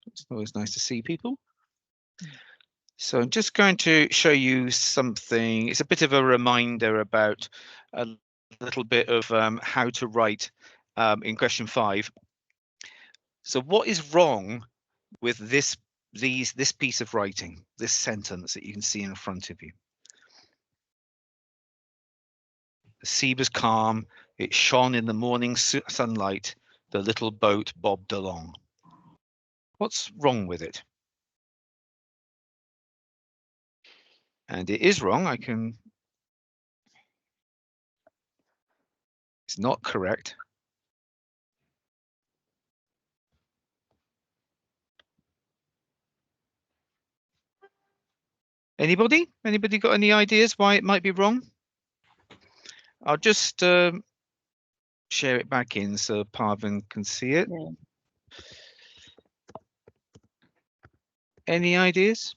It's always nice to see people. So I'm just going to show you something. It's a bit of a reminder about a little bit of how to write in question 5. So what is wrong with this piece of writing, this sentence that you can see in front of you? The sea was calm, it shone in the morning sunlight, the little boat bobbed along. What's wrong with it? And it is wrong. It's not correct. Anybody? Anybody got any ideas why it might be wrong? I'll just share it back in so Parvin can see it. Yeah. Any ideas?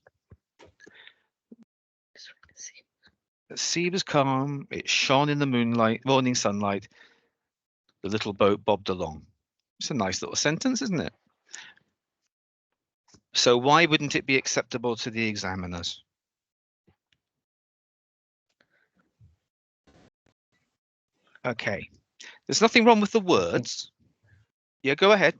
The sea was calm, it shone in the morning sunlight, the little boat bobbed along. It's a nice little sentence, isn't it? So why wouldn't it be acceptable to the examiners? Okay, there's nothing wrong with the words. Yeah, go ahead.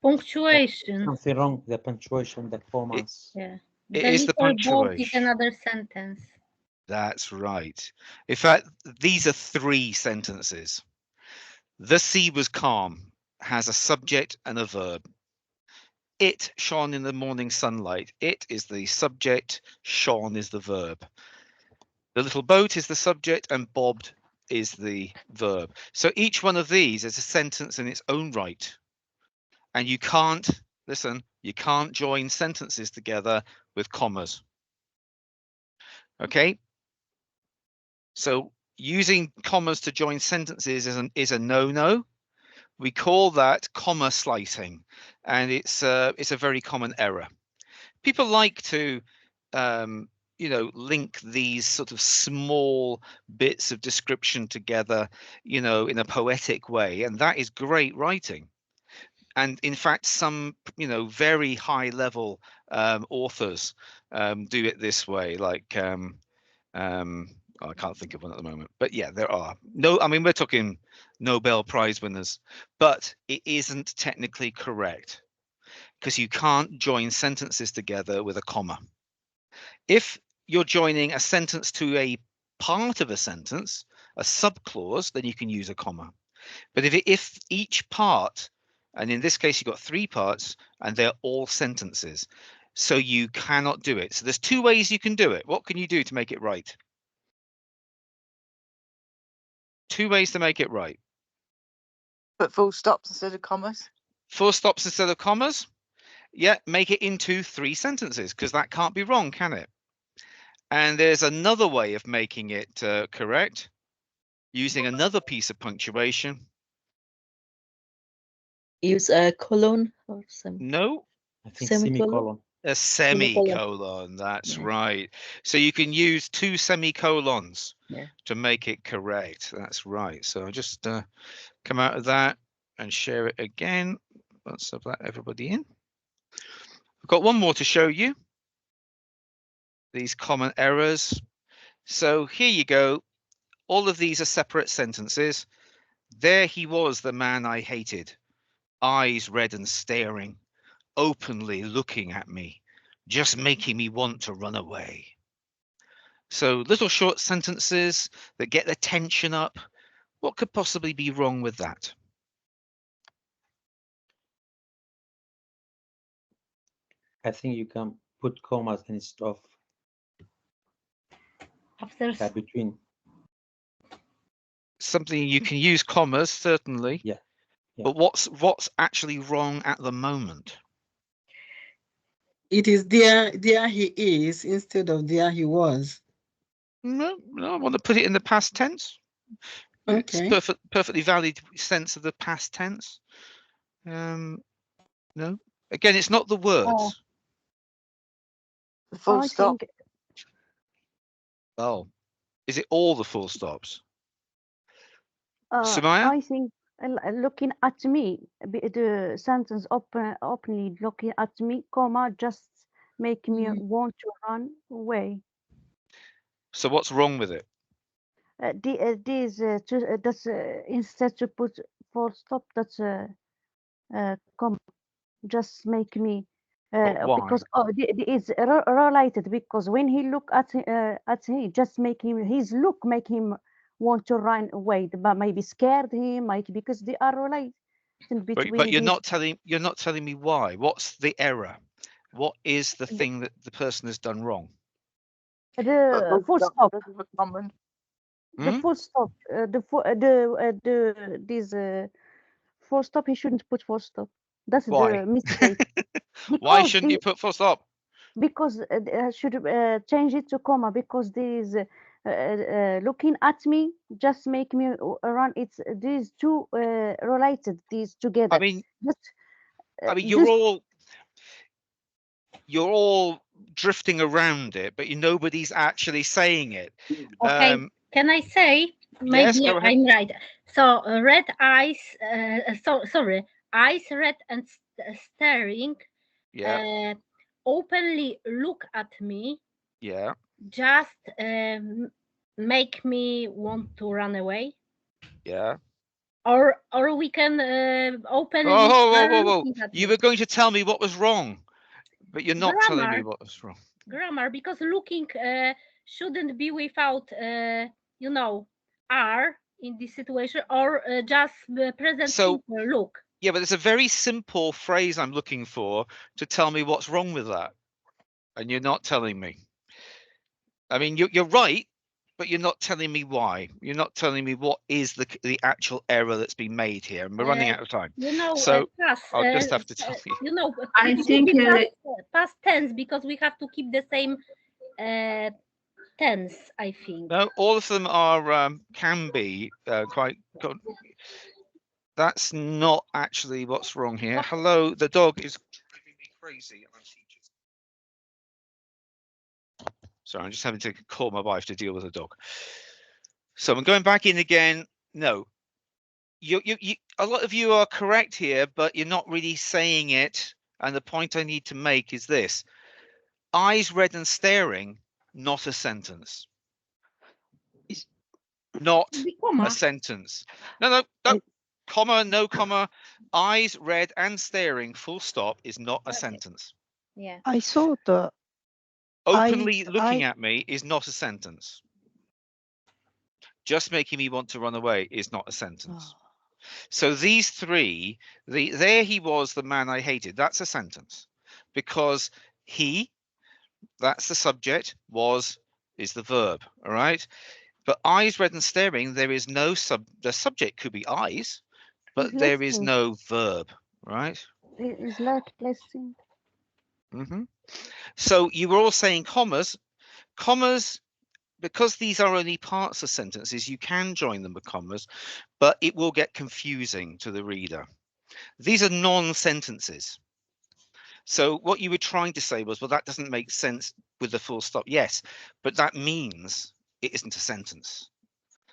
Punctuation. Something wrong with the punctuation, the commas. Yeah. It The is the little boat is punctuation. another sentence. That's right. In fact, these are 3 sentences. The sea was calm has a subject and a verb. It shone in the morning sunlight. It is the subject, shone is the verb. The little boat is the subject and bobbed is the verb. So each one of these is a sentence in its own right. And you can't, listen, you can't join sentences together with commas. Okay? So using commas to join sentences is a no-no. We call that comma slicing, and it's a very common error. People like to link these sort of small bits of description together, in a poetic way, and that is great writing. And in fact, some very high level authors do it this way, like I can't think of one at the moment, but yeah, there are. No, I mean, we're talking Nobel Prize winners, but it isn't technically correct because you can't join sentences together with a comma. If you're joining a sentence to a part of a sentence, a subclause, then you can use a comma. But if each part, and in this case, you've got 3 parts and they're all sentences, so you cannot do it. So there's 2 ways you can do it. What can you do to make it right? 2 ways to make it right. Put full stops instead of commas. Full stops instead of commas. Yeah, make it into 3 sentences because that can't be wrong, can it? And there's another way of making it correct using another piece of punctuation. Use a colon or some. No, I think Semicolon? semicolon. a semicolon. That's Yeah. right. So you can use 2 semicolons Yeah. to make it correct. That's right. So I'll just come out of that and share it again. Let's let everybody in. I've got one more to show you. These common errors. So here you go. All of these are separate sentences. There he was, the man I hated, eyes red and staring, openly looking at me, just making me want to run away. So little short sentences that get the tension up. What could possibly be wrong with that? I think you can put commas instead of After between. Something you can use commas, certainly. Yeah. But what's actually wrong at the moment? It is there he is instead of there he was. No, I want to put it in the past tense. Okay. It's perfectly valid sense of the past tense. No, again, it's not the words. The full I stop. think Oh, is it all the full stops? uh, Sumaya? I think looking at me, the sentence openly looking at me, comma, just make me want to run away. So what's wrong with it? That's instead to put full stop, that's comma, just make me But why? because it's related, because when he look at he just make him, his look make him want to run away, but maybe scared him, like, because they are related between But you're these. not telling me why. What's the error? What is the thing that the person has done wrong? The full stop, Common. the Hmm? full stop, this full stop. He shouldn't put full stop. That's Why? the mistake. Why Because shouldn't you put full stop? because should change it to comma, because this looking at me just make me run. It's these two related, these I together. mean, Just you're this. all drifting around it, but nobody's actually saying it. Okay, can I say? Yes, Maybe go ahead. I'm right. So red eyes, sorry, eyes red and staring, Yeah, openly look at me, yeah. just make me want to run away. Yeah. Or we can Oh, openly whoa, whoa, are whoa, whoa. looking at You me. were going to tell me what was wrong, but you're not telling me Grammar, what was wrong. grammar, because looking shouldn't be without, you know, are in this situation, or just present So, simple look. yeah, but it's a very simple phrase I'm looking for to tell me what's wrong with that. And you're not telling me. I mean, you're right, but you're not telling me why. You're not telling me what is the actual error that's been made here. And we're running out of time. You know, So past, I'll just have to tell you. you know, I it should think, be past tense, because we have to keep the same tense, I think. No, all of them are can be quite. That's not actually what's wrong here. Hello, the dog is driving me crazy. Sorry, I'm just having to call my wife to deal with a dog. So I'm going back in again. No, you, a lot of you are correct here, but you're not really saying it. And the point I need to make is this: eyes red and staring, not a sentence. Not a sentence. No, comma, no comma. Eyes red and staring, full stop, is not a sentence. Yeah. I thought Openly looking at me is not a sentence. Just making me want to run away is not a sentence. So these three, there he was, the man I hated. That's a sentence, because he, that's the subject, was is the verb. All right. But eyes red and staring, there is no the subject could be eyes, but there is Listening. no verb. Right. It's like listening. So you were all saying commas. Commas, because these are only parts of sentences, you can join them with commas, but it will get confusing to the reader. These are non-sentences. So what you were trying to say was, well, that doesn't make sense with the full stop. Yes, but that means it isn't a sentence,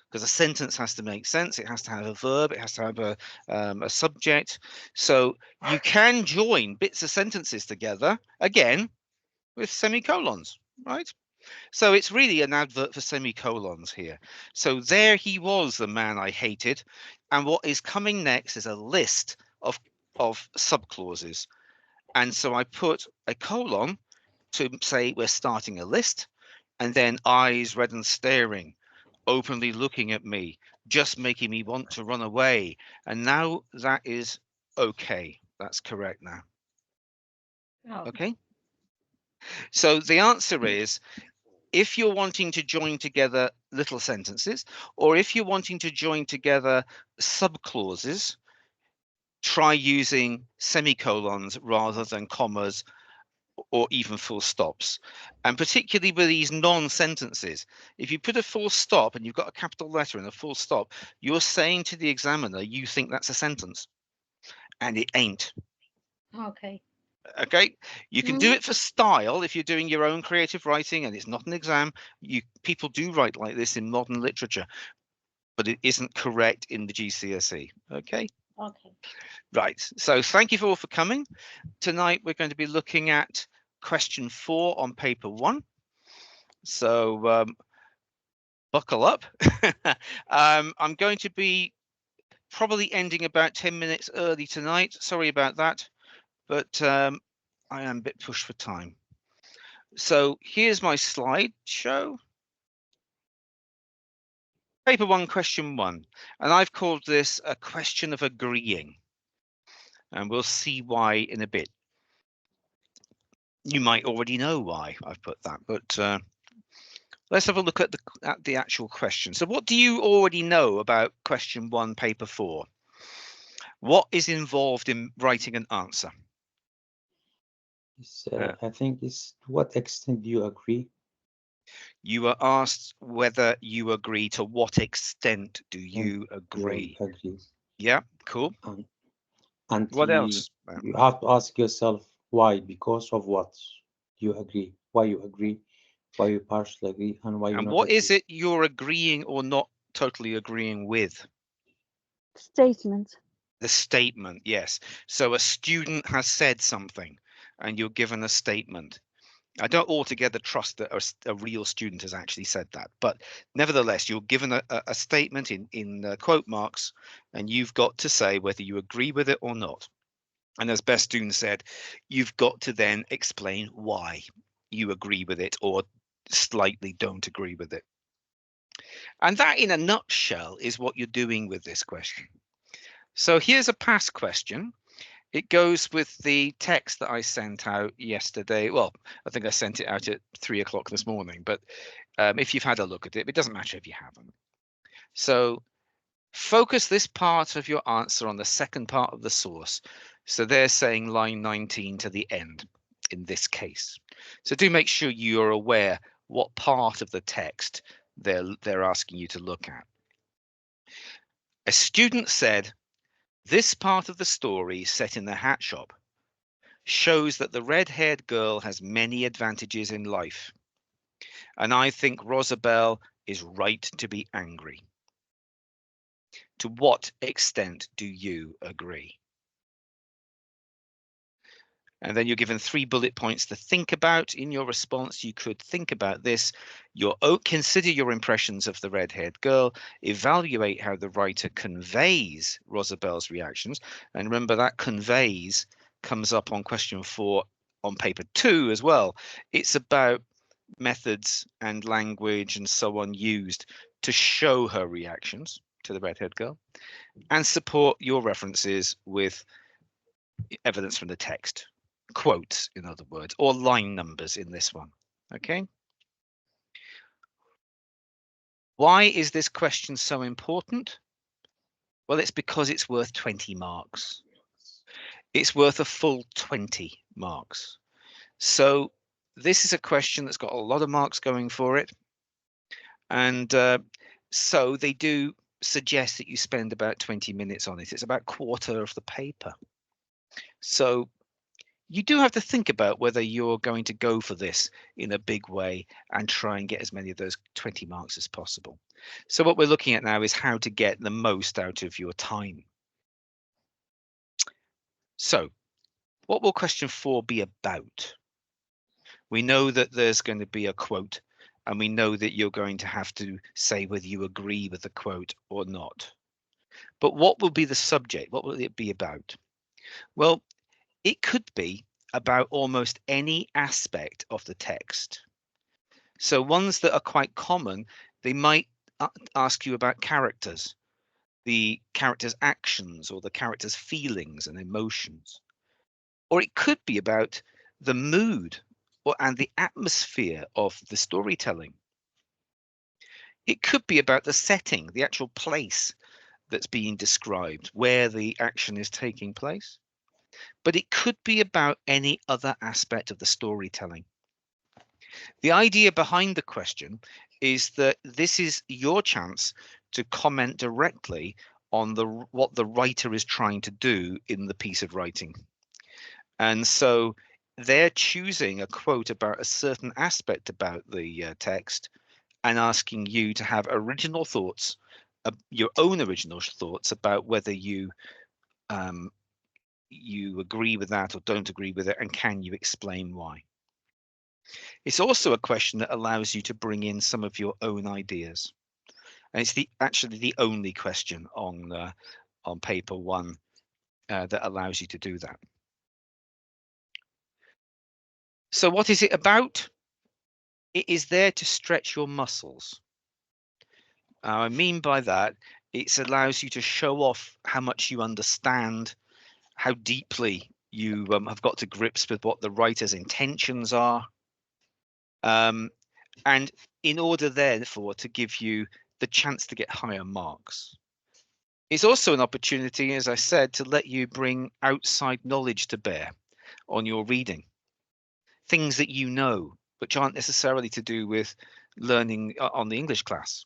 because a sentence has to make sense. It has to have a verb. It has to have a subject. So you can join bits of sentences together, again, with semicolons, right? So it's really an advert for semicolons here. So there he was, the man I hated. And what is coming next is a list of subclauses. And so I put a colon to say we're starting a list, and then eyes red and staring, openly looking at me, just making me want to run away. And now that is okay. That's correct now. Oh. Okay. So the answer is, if you're wanting to join together little sentences, or if you're wanting to join together subclauses, try using semicolons rather than commas or even full stops. And particularly with these non-sentences, if you put a full stop and you've got a capital letter and a full stop, you're saying to the examiner, you think that's a sentence, and it ain't. Okay. Okay, you can do it for style if you're doing your own creative writing and it's not an exam. People do write like this in modern literature, but it isn't correct in the GCSE. Okay. Okay. Right. So thank you all for coming. Tonight we're going to be looking at question 4 on paper 1. So buckle up. I'm going to be probably ending about 10 minutes early tonight. Sorry about that, but I am a bit pushed for time. So here's my slideshow. Paper 1, question 1, and I've called this a question of agreeing, and we'll see why in a bit. You might already know why I've put that, but let's have a look at the actual question. So what do you already know about question 1, paper 4? What is involved in writing an answer? I think it's to what extent do you agree? You are asked whether you agree. To what extent do you agree? You agree. Yeah, cool. And What else? you have to ask yourself why, because of what you agree, why you agree, why you partially agree, and why you And not what agree. is it you're agreeing or not totally agreeing with? Statement. The statement, yes. So a student has said something and you're given a statement. I don't altogether trust that a real student has actually said that, but nevertheless, you're given a statement in quote marks, and you've got to say whether you agree with it or not. And as Bestoon said, you've got to then explain why you agree with it or slightly don't agree with it. And that, in a nutshell, is what you're doing with this question. So here's a past question. It goes with the text that I sent out yesterday. Well, I think I sent it out at 3 o'clock this morning, but if you've had a look at it, it doesn't matter if you haven't. So focus this part of your answer on the second part of the source. So they're saying line 19 to the end in this case. So do make sure you're aware what part of the text they're asking you to look at. A student said, "This part of the story set in the hat shop shows that the red-haired girl has many advantages in life. And I think Rosabelle is right to be angry." To what extent do you agree? And then you're given 3 bullet points to think about in your response. You could think about this. Consider your impressions of the red-haired girl. Evaluate how the writer conveys Rosabelle's reactions. And remember that conveys comes up on question 4 on paper 2 as well. It's about methods and language and so on used to show her reactions to the red-haired girl, and support your references with evidence from the text. Quotes, in other words, or line numbers in this one. Okay. Why is this question so important? Well, it's because it's worth 20 marks. It's worth a full 20 marks. So this is a question that's got a lot of marks going for it. And so they do suggest that you spend about 20 minutes on it. It's about a quarter of the paper. So you do have to think about whether you're going to go for this in a big way and try and get as many of those 20 marks as possible. So what we're looking at now is how to get the most out of your time. So what will question 4 be about? We know that there's going to be a quote, and we know that you're going to have to say whether you agree with the quote or not. But what will be the subject? What will it be about? Well, it could be about almost any aspect of the text. So ones that are quite common, they might ask you about characters, the character's actions or the character's feelings and emotions. Or it could be about the mood and the atmosphere of the storytelling. It could be about the setting, the actual place that's being described, where the action is taking place. But it could be about any other aspect of the storytelling. The idea behind the question is that this is your chance to comment directly on what the writer is trying to do in the piece of writing. And so they're choosing a quote about a certain aspect about the text and asking you to have original thoughts your own original thoughts about whether you you agree with that or don't agree with it, and can you explain why. It's also a question that allows you to bring in some of your own ideas, and it's actually the only question on paper one that allows you to do that. So what is it about? It is there to stretch your muscles. I mean by that, it allows you to show off how much you understand, how deeply you have got to grips with what the writer's intentions are. And in order, therefore, to give you the chance to get higher marks. It's also an opportunity, as I said, to let you bring outside knowledge to bear on your reading. Things that you know, which aren't necessarily to do with learning on the English class.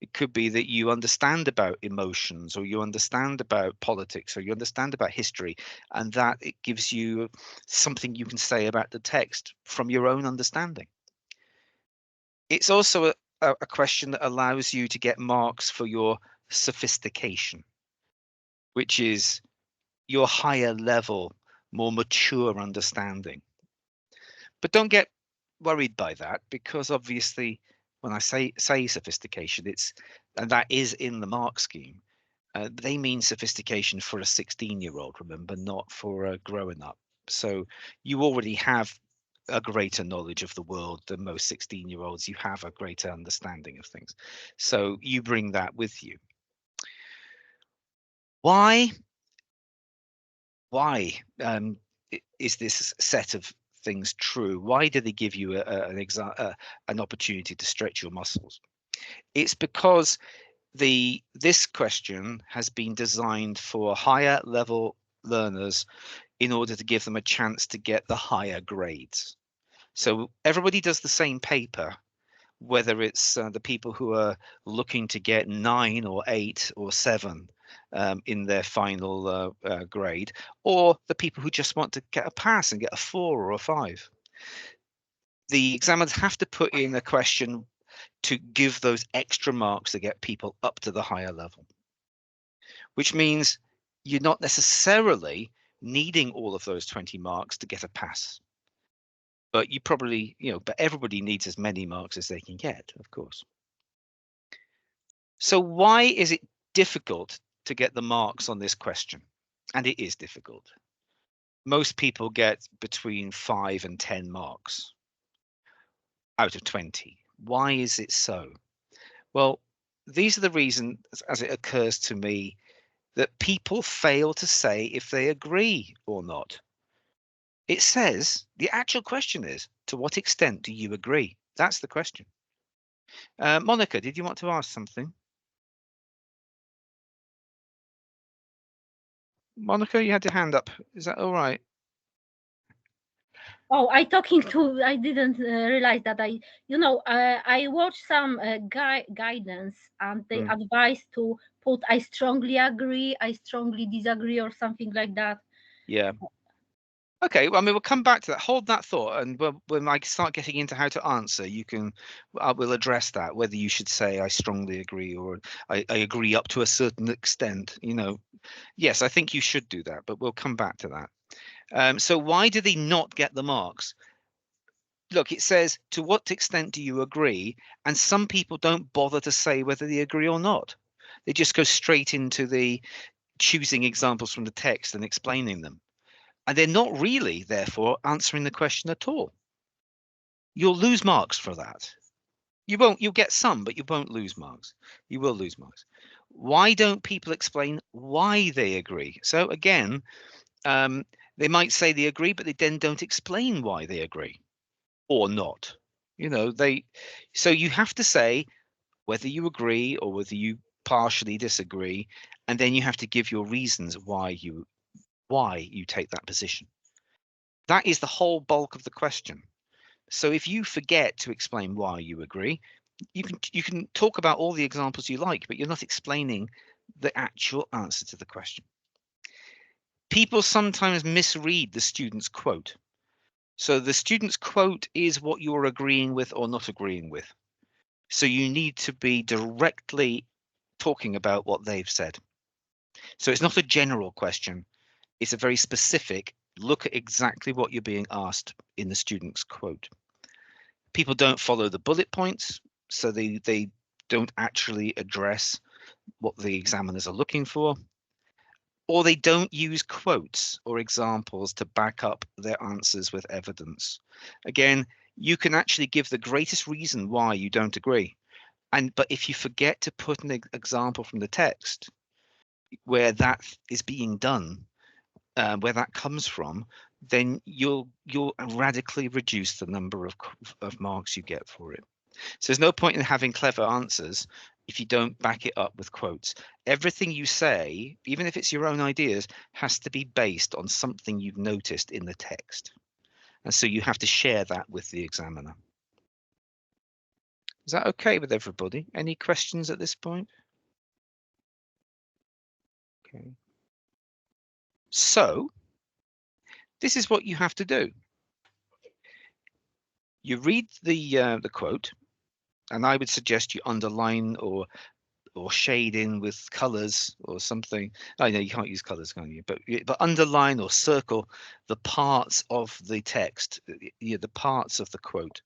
It could be that you understand about emotions, or you understand about politics, or you understand about history, and that it gives you something you can say about the text from your own understanding. It's also a question that allows you to get marks for your sophistication, which is your higher level, more mature understanding. But don't get worried by that, because obviously when I say sophistication, and that is in the mark scheme, they mean sophistication for a 16-year-old, remember, not for a growing up. So you already have a greater knowledge of the world than most 16-year-olds. You have a greater understanding of things. So you bring that with you. Why is this set of things true? Why do they give you an opportunity to stretch your muscles? It's because this question has been designed for higher level learners in order to give them a chance to get the higher grades. So everybody does the same paper, whether it's the people who are looking to get 9 or 8 or 7 in their final grade, or the people who just want to get a pass and get a 4 or a 5. The examiners have to put in a question to give those extra marks to get people up to the higher level, which means you're not necessarily needing all of those 20 marks to get a pass. But you probably, but everybody needs as many marks as they can get, of course. So why is it difficult to get the marks on this question? And it is difficult. Most people get between 5 and 10 marks out of 20. Why is it so? Well, these are the reasons, as it occurs to me, that people fail to say if they agree or not. It says, the actual question is, to what extent do you agree? That's the question. Monica, did you want to ask something? Monica, you had your hand up. Is that all right? Oh, I didn't realize that I watched some guidance, and they advise to put I strongly agree, I strongly disagree, or something like that. Yeah. Okay, well, I mean, we'll come back to that. Hold that thought, and when I start getting into how to answer, we'll address that, whether you should say I strongly agree or I agree up to a certain extent. Yes, I think you should do that, but we'll come back to that. So why do they not get the marks? Look, it says, to what extent do you agree? And some people don't bother to say whether they agree or not. They just go straight into the choosing examples from the text and explaining them. And they're not really, therefore, answering the question at all. You'll lose marks for that. You'll get some, but you won't lose marks. You will lose marks. Why don't people explain why they agree? So again, they might say they agree, but they then don't explain why they agree or not. So you have to say whether you agree or whether you partially disagree, and then you have to give your reasons why you take that position. That is the whole bulk of the question. So if you forget to explain why you agree, you can talk about all the examples you like, but you're not explaining the actual answer to the question. People sometimes misread the student's quote. So the student's quote is what you're agreeing with or not agreeing with. So you need to be directly talking about what they've said. So it's not a general question. It's a very specific look at exactly what you're being asked in the student's quote. People don't follow the bullet points, so they don't actually address what the examiners are looking for, or they don't use quotes or examples to back up their answers with evidence. Again, you can actually give the greatest reason why you don't agree. But if you forget to put an example from the text where that is being done, where that comes from, then you'll radically reduce the number of marks you get for it. So there's no point in having clever answers if you don't back it up with quotes. Everything you say, even if it's your own ideas, has to be based on something you've noticed in the text. And so you have to share that with the examiner. Is that okay with everybody? Any questions at this point? Okay. So this is what you have to do. You read the quote, and I would suggest you underline or shade in with colors or something. I know you can't use colors, can you? But underline or circle the parts of the text, the parts of the quote,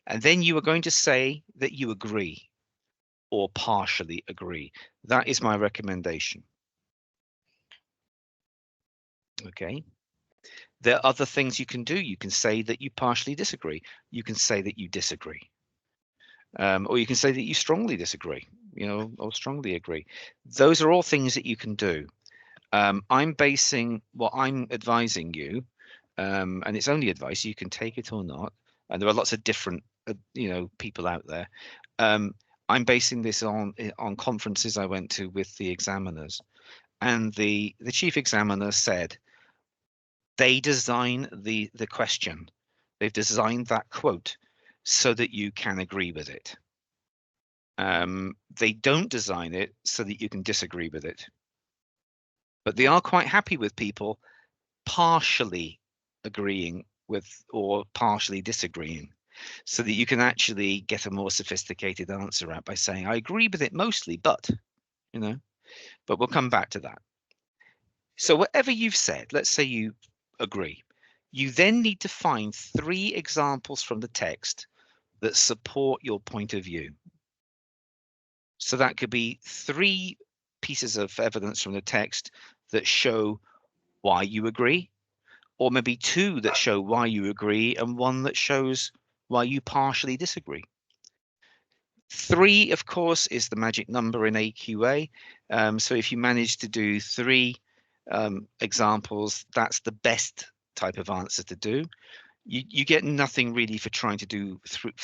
and then you are going to say that you agree or partially agree. That is my recommendation. Okay. There are other things you can do. You can say that you partially disagree. You can say that you disagree. Or you can say that you strongly disagree, or strongly agree. Those are all things that you can do. I'm basing what I'm advising you, and it's only advice. You can take it or not. And there are lots of different, people out there. I'm basing this on conferences I went to with the examiners, and the chief examiner said they design the question. They've designed that quote so that you can agree with it. They don't design it so that you can disagree with it. But they are quite happy with people partially agreeing with or partially disagreeing, so that you can actually get a more sophisticated answer out by saying, I agree with it mostly, but we'll come back to that. So whatever you've said, let's say you agree, you then need to find 3 examples from the text that support your point of view. So that could be 3 pieces of evidence from the text that show why you agree, or maybe 2 that show why you agree and 1 that shows why you partially disagree. 3, of course, is the magic number in AQA. So if you manage to do 3 examples, that's the best type of answer to do. You get nothing really for trying to do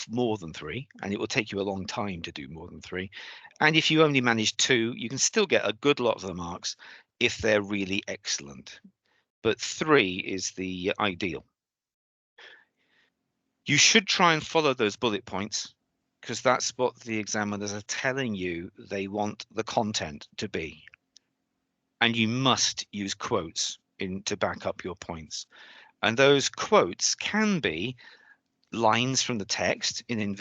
more than 3, and it will take you a long time to do more than 3. And if you only manage 2, you can still get a good lot of the marks if they're really excellent. But 3 is the ideal. You should try and follow those bullet points, because that's what the examiners are telling you they want the content to be. And you must use quotes to back up your points. And those quotes can be lines from the text in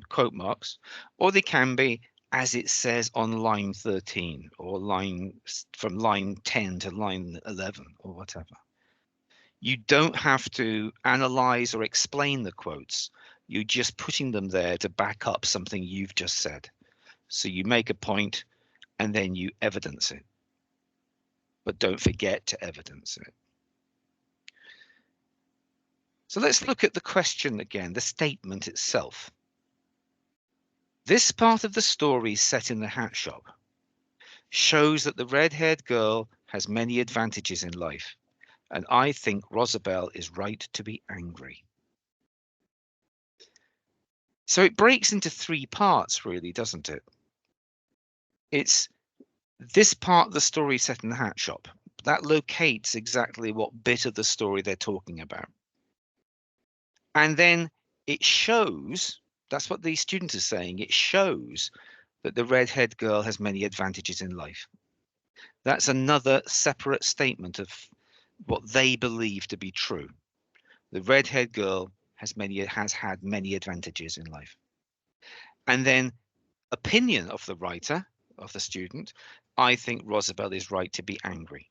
quote marks, or they can be as it says on line 13 or from line 10 to line 11 or whatever. You don't have to analyze or explain the quotes. You're just putting them there to back up something you've just said. So you make a point and then you evidence it. But don't forget to evidence it. So let's look at the question again, the statement itself. This part of the story set in the hat shop shows that the red-haired girl has many advantages in life, and I think Rosabelle is right to be angry. So it breaks into 3 parts, really, doesn't it? It's this part of the story set in the hat shop. That locates exactly what bit of the story they're talking about. And then it shows, that's what the student is saying, it shows that the red-haired girl has many advantages in life. That's another separate statement of what they believe to be true. The red-haired girl has had many advantages in life. And then opinion of the writer, of the student, I think Rosabelle is right to be angry.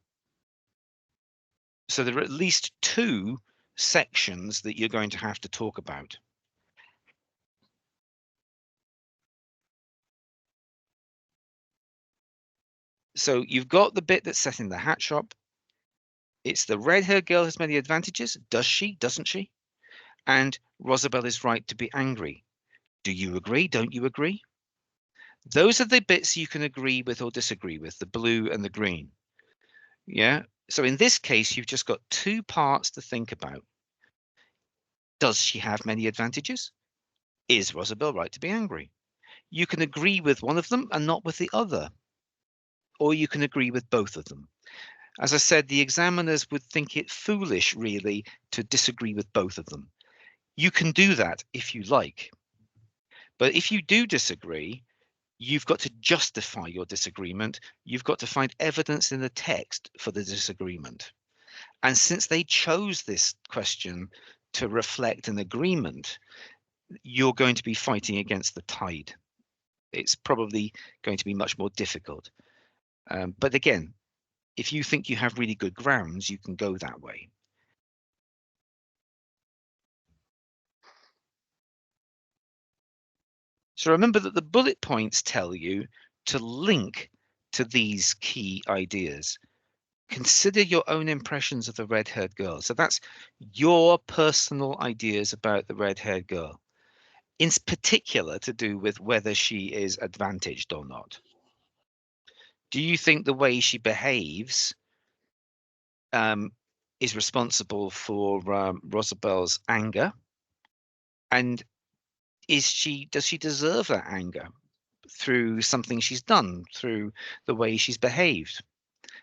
So there are at least two sections that you're going to have to talk about. So you've got the bit that's set in the hat shop. It's the red-haired girl has many advantages. Does she? Doesn't she? And Rosabelle is right to be angry. Do you agree? Don't you agree? Those are the bits you can agree with or disagree with, the blue and the green. Yeah. So in this case, you've just got two parts to think about. Does she have many advantages? Is Rosabelle right to be angry? You can agree with one of them and not with the other. Or you can agree with both of them. As I said, the examiners would think it foolish, really, to disagree with both of them. You can do that if you like. But if you do disagree, you've got to justify your disagreement. You've got to find evidence in the text for the disagreement. And since they chose this question to reflect an agreement, you're going to be fighting against the tide. It's probably going to be much more difficult. But again, if you think you have really good grounds, you can go that way. So remember that the bullet points tell you to link to these key ideas. Consider your own impressions of the red-haired girl. So that's your personal ideas about the red-haired girl, in particular to do with whether she is advantaged or not. Do you think the way she behaves is responsible for Rosabelle's anger? And does she deserve that anger through something she's done, through the way she's behaved?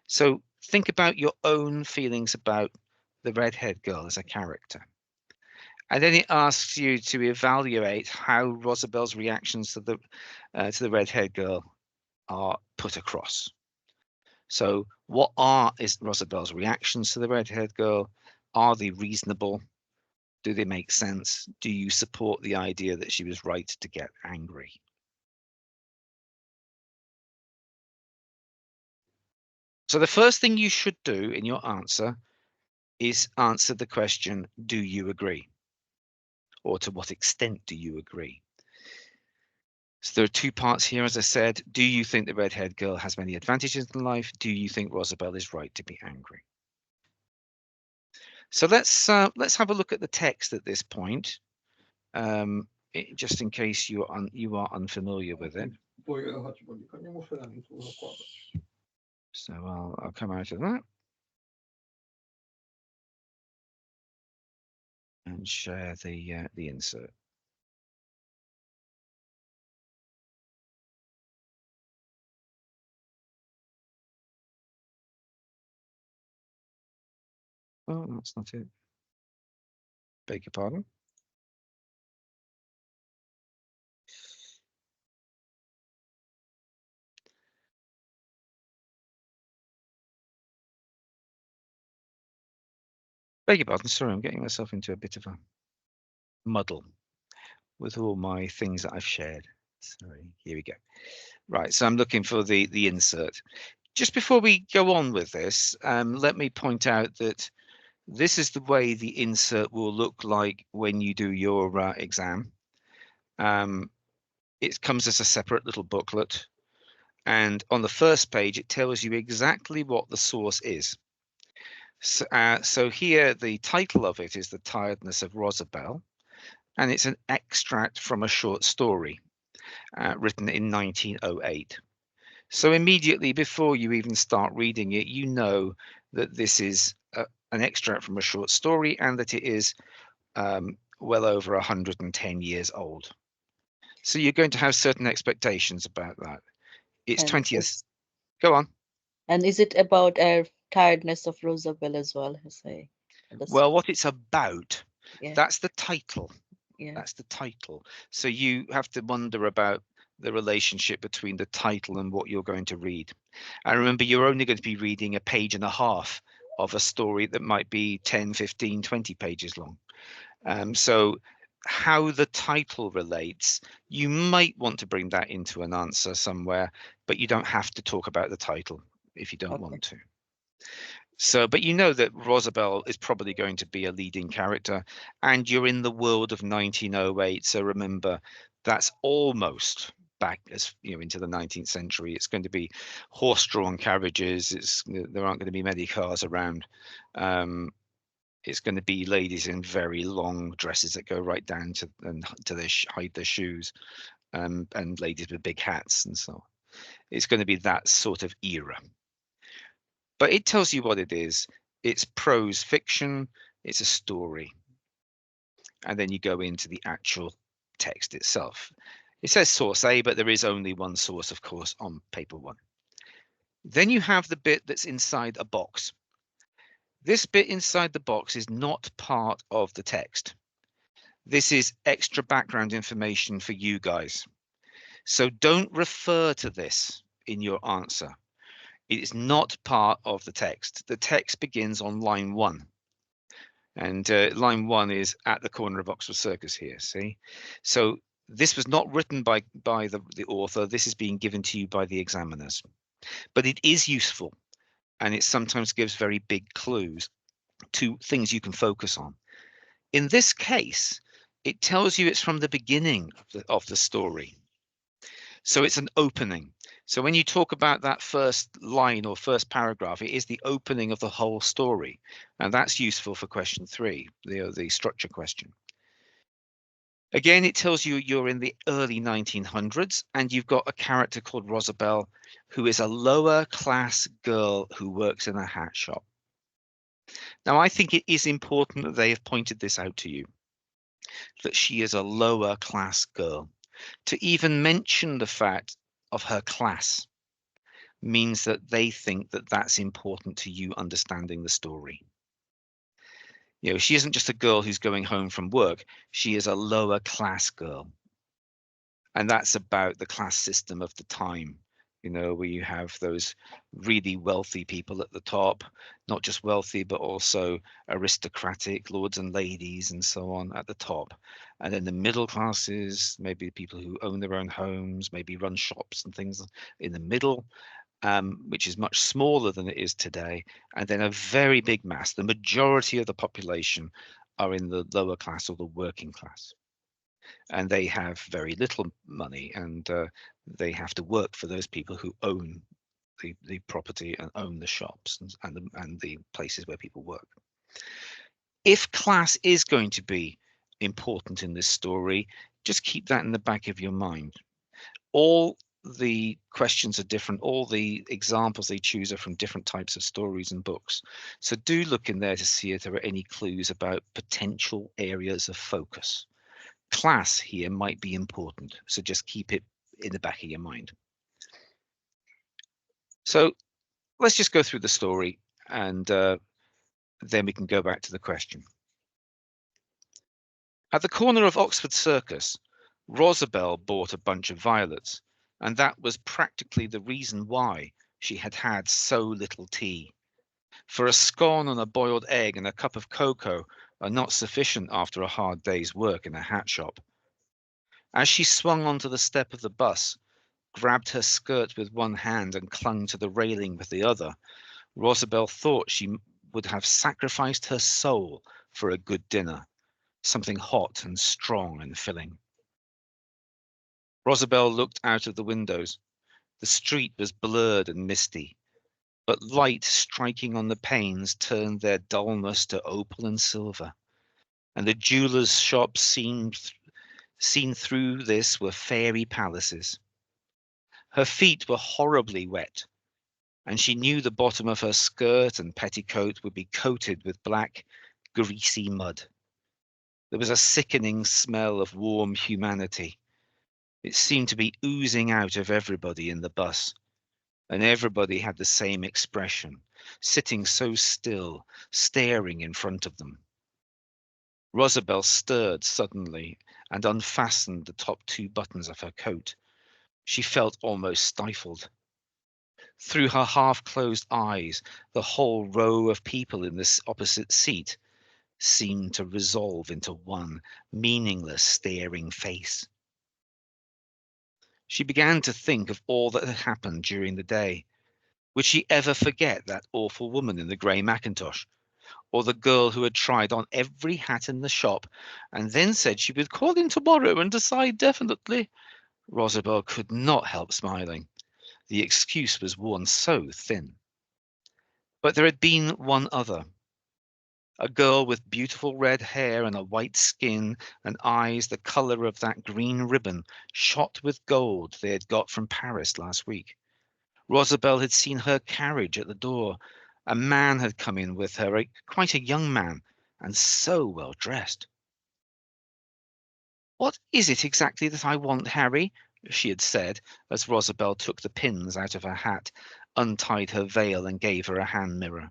So think about your own feelings about the redhead girl as a character. And then it asks you to evaluate how Rosabelle's reactions to the redhead girl are put across. So what is Rosabelle's reactions to the redhead girl? Are they reasonable? Do they make sense? Do you support the idea that she was right to get angry? So the first thing you should do in your answer is answer the question, do you agree? Or to what extent do you agree? So there are two parts here, as I said. Do you think the red-haired girl has many advantages in life? Do you think Rosabelle is right to be angry? So let's have a look at the text at this point, just in case you are unfamiliar with it. So I'll come out of that and share the insert. Oh, that's not it. Beg your pardon. Beg your pardon. Sorry, I'm getting myself into a bit of a muddle with all my things that I've shared. Sorry, here we go. Right, so I'm looking for the insert. Just before we go on with this, let me point out that this is the way the insert will look like when you do your exam. It comes as a separate little booklet, and on the first page it tells you exactly what the source is. So here the title of it is The Tiredness of Rosabelle, and it's an extract from a short story written in 1908. So immediately before you even start reading it, you know that this is an extract from a short story and that it is well over 110 years old. So you're going to have certain expectations about that. It's And 20th. Go on. And is it about tiredness of Rosabelle as well? As I understand. Well, what it's about, Yeah. that's the title. Yeah. That's the title. So you have to wonder about the relationship between the title and what you're going to read. And remember, you're only going to be reading a page and a half of a story that might be 10, 15, 20 pages long. So how the title relates, you might want to bring that into an answer somewhere, but you don't have to talk about the title if you don't Okay. want to. So, but you know that Rosabelle is probably going to be a leading character, and you're in the world of 1908. So remember, that's almost back as into the 19th century. It's going to be horse-drawn carriages. There aren't going to be many cars around. It's going to be ladies in very long dresses that go right down to hide their shoes, and ladies with big hats and so on. It's going to be that sort of era. But it tells you what it is. It's prose fiction, it's a story. And then you go into the actual text itself. It says source A, but there is only one source, of course, on paper one. Then you have the bit that's inside a box. This bit inside the box is not part of the text. This is extra background information for you guys. So don't refer to this in your answer. It is not part of the text. The text begins on line 1. And line 1 is at the corner of Oxford Circus here, see? So this was not written by the author. This is being given to you by the examiners. But it is useful, and it sometimes gives very big clues to things you can focus on. In this case, it tells you it's from the beginning of the story. So it's an opening. So when you talk about that first line or first paragraph, it is the opening of the whole story. And that's useful for question 3, the structure question. Again, it tells you you're in the early 1900s and you've got a character called Rosabelle, who is a lower class girl who works in a hat shop. Now, I think it is important that they have pointed this out to you, that she is a lower class girl. To even mention the fact of her class means that they think that that's important to you understanding the story. She isn't just a girl who's going home from work. She is a lower class girl. And that's about the class system of the time, where you have those really wealthy people at the top, not just wealthy, but also aristocratic lords and ladies and so on at the top. And then the middle classes, maybe people who own their own homes, maybe run shops and things in the middle, which is much smaller than it is today. And then a very big mass. The majority of the population are in the lower class or the working class. And they have very little money, and they have to work for those people who own the property and own the shops and the places where people work. If class is going to be important in this story, just keep that in the back of your mind. All the questions are different. All the examples they choose are from different types of stories and books. So do look in there to see if there are any clues about potential areas of focus. Class here might be important, so just keep it in the back of your mind. So let's just go through the story, and then we can go back to the question. At the corner of Oxford Circus, Rosabelle bought a bunch of violets, and that was practically the reason why she had had so little tea. For a scone and a boiled egg and a cup of cocoa are not sufficient after a hard day's work in a hat shop. As she swung onto the step of the bus, grabbed her skirt with one hand and clung to the railing with the other, Rosabelle thought she would have sacrificed her soul for a good dinner, something hot and strong and filling. Rosabelle looked out of the windows. The street was blurred and misty, but light striking on the panes turned their dullness to opal and silver, and the jewelers' shops seen through this were fairy palaces. Her feet were horribly wet, and she knew the bottom of her skirt and petticoat would be coated with black, greasy mud. There was a sickening smell of warm humanity. It seemed to be oozing out of everybody in the bus, and everybody had the same expression, sitting so still, staring in front of them. Rosabelle stirred suddenly and unfastened the top 2 buttons of her coat. She felt almost stifled. Through her half-closed eyes, the whole row of people in this opposite seat seemed to resolve into one meaningless, staring face. She began to think of all that had happened during the day. Would she ever forget that awful woman in the grey mackintosh, or the girl who had tried on every hat in the shop and then said she would call in tomorrow and decide definitely? Rosabel could not help smiling. The excuse was worn so thin. But there had been one other. A girl with beautiful red hair and a white skin and eyes the colour of that green ribbon shot with gold they had got from Paris last week. Rosabel had seen her carriage at the door. A man had come in with her, quite a young man, and so well dressed. "What is it exactly that I want, Harry?" she had said, as Rosabel took the pins out of her hat, untied her veil, and gave her a hand mirror.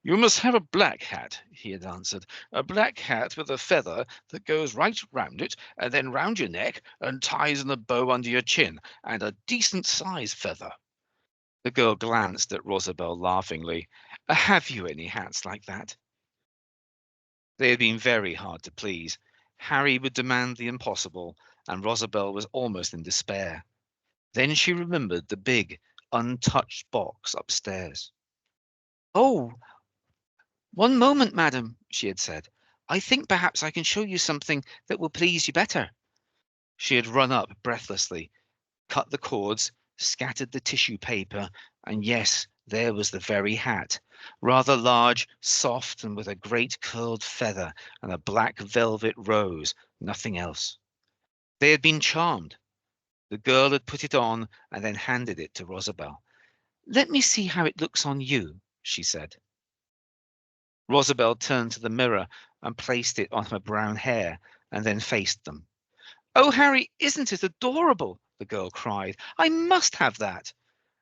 "You must have a black hat," he had answered. "A black hat with a feather that goes right round it, and then round your neck, and ties in a bow under your chin, and a decent sized feather." The girl glanced at Rosabel laughingly. "Have you any hats like that?" They had been very hard to please. Harry would demand the impossible, and Rosabel was almost in despair. Then she remembered the big, untouched box upstairs. "Oh, one moment, madam," she had said. "I think perhaps I can show you something that will please you better." She had run up breathlessly, cut the cords, scattered the tissue paper, and yes, there was the very hat, rather large, soft, and with a great curled feather and a black velvet rose, nothing else. They had been charmed. The girl had put it on and then handed it to Rosabel. "Let me see how it looks on you," she said. Rosabel turned to the mirror and placed it on her brown hair and then faced them. "Oh, Harry, isn't it adorable?" the girl cried. "I must have that."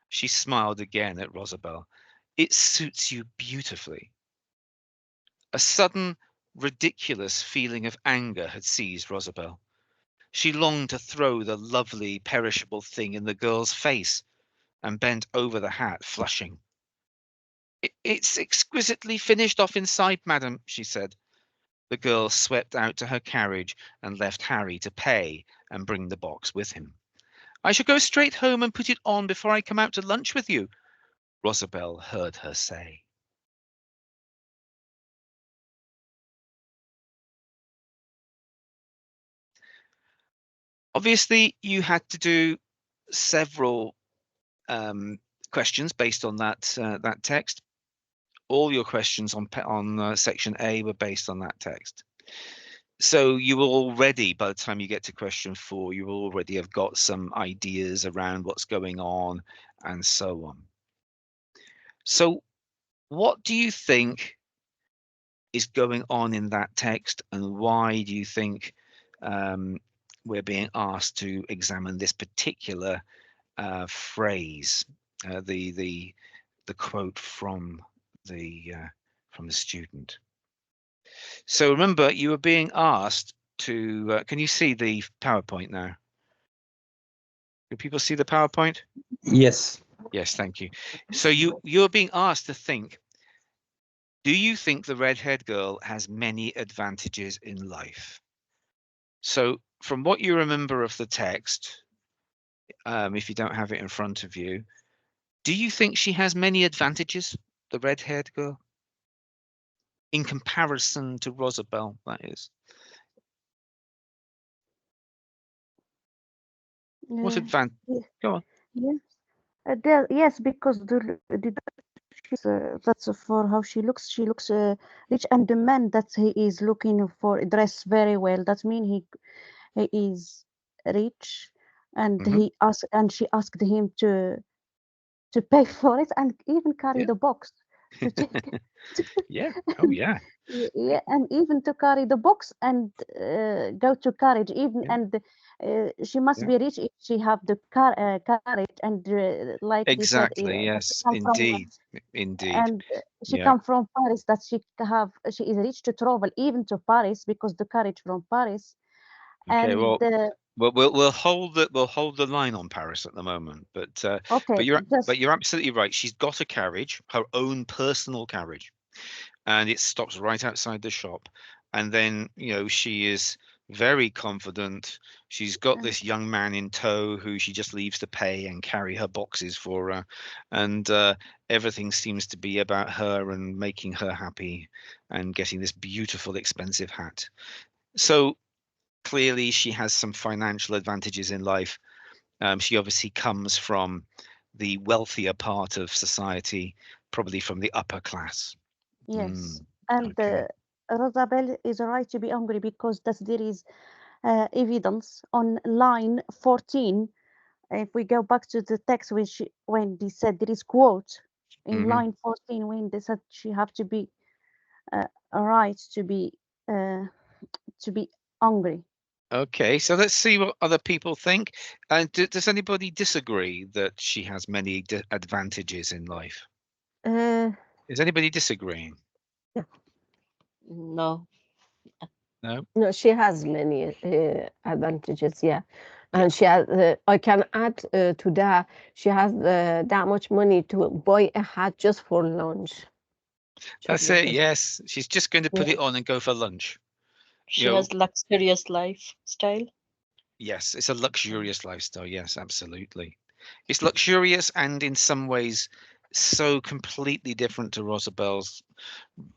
She smiled again at Rosabel. "It suits you beautifully." A sudden, ridiculous feeling of anger had seized Rosabel. She longed to throw the lovely, perishable thing in the girl's face, and bent over the hat, flushing. "It's exquisitely finished off inside, madam," she said. The girl swept out to her carriage and left Harry to pay and bring the box with him. "I shall go straight home and put it on before I come out to lunch with you," Rosabel heard her say. Obviously, you had to do several questions based on that text. All your questions on section A were based on that text. So you will already, by the time you get to question 4, you will already have got some ideas around what's going on and so on. So what do you think is going on in that text, and why do you think we're being asked to examine this particular phrase, the quote from the student? So remember, you were being asked to. Can you see the PowerPoint now? Do people see the PowerPoint? Yes. Yes, thank you. So you're being asked to think. Do you think the red-haired girl has many advantages in life? So from what you remember of the text, if you don't have it in front of you, do you think she has many advantages, the red-haired girl, in comparison to Rosabel, that is? What advantage? Ye- Go on. Yes, yes, because the she's that's for how she looks. She looks rich, and the man that he is looking for dress very well. That means he is rich, and Hmm. she asked him to pay for it and even carry Yeah. the box to take. Yeah. Oh, yeah. Yeah, and even to carry the box and go to carriage even, Yeah. and she must Yeah. be rich if she have the carriage, and like they said, Exactly. that she Yes. come from, Indeed. Indeed. and she Yeah. come from Paris, that she is rich to travel even to Paris because the carriage from Paris. Okay. And Well, we'll hold the line on Paris at the moment, but okay, you're just absolutely right. She's got a carriage, her own personal carriage. and it stops right outside the shop. And then, you know, she is very confident. She's got this young man in tow who she just leaves to pay and carry her boxes for her, and everything seems to be about her and making her happy and getting this beautiful, expensive hat. So clearly, she has some financial advantages in life. She obviously comes from the wealthier part of society, probably from the upper class. Yes, Mm, and okay. Rosabelle is right to be angry because that there is evidence on line 14. If we go back to the text when they said there is quote in Hmm. line 14 when they said she have to be right uh, to be angry. Okay, so let's see what other people think. And does anybody disagree that she has many advantages in life? Uh, Is anybody disagreeing? No. No? No, she has many advantages, yeah. Yeah. And she has, I can add to that, she has that much money to buy a hat just for lunch. That's Actually, it. Yes. She's just going to put yeah. it on and go for lunch. You She know, has luxurious lifestyle. yes, it's a luxurious lifestyle. Yes, absolutely. It's luxurious and in some ways so completely different to Rosabelle's.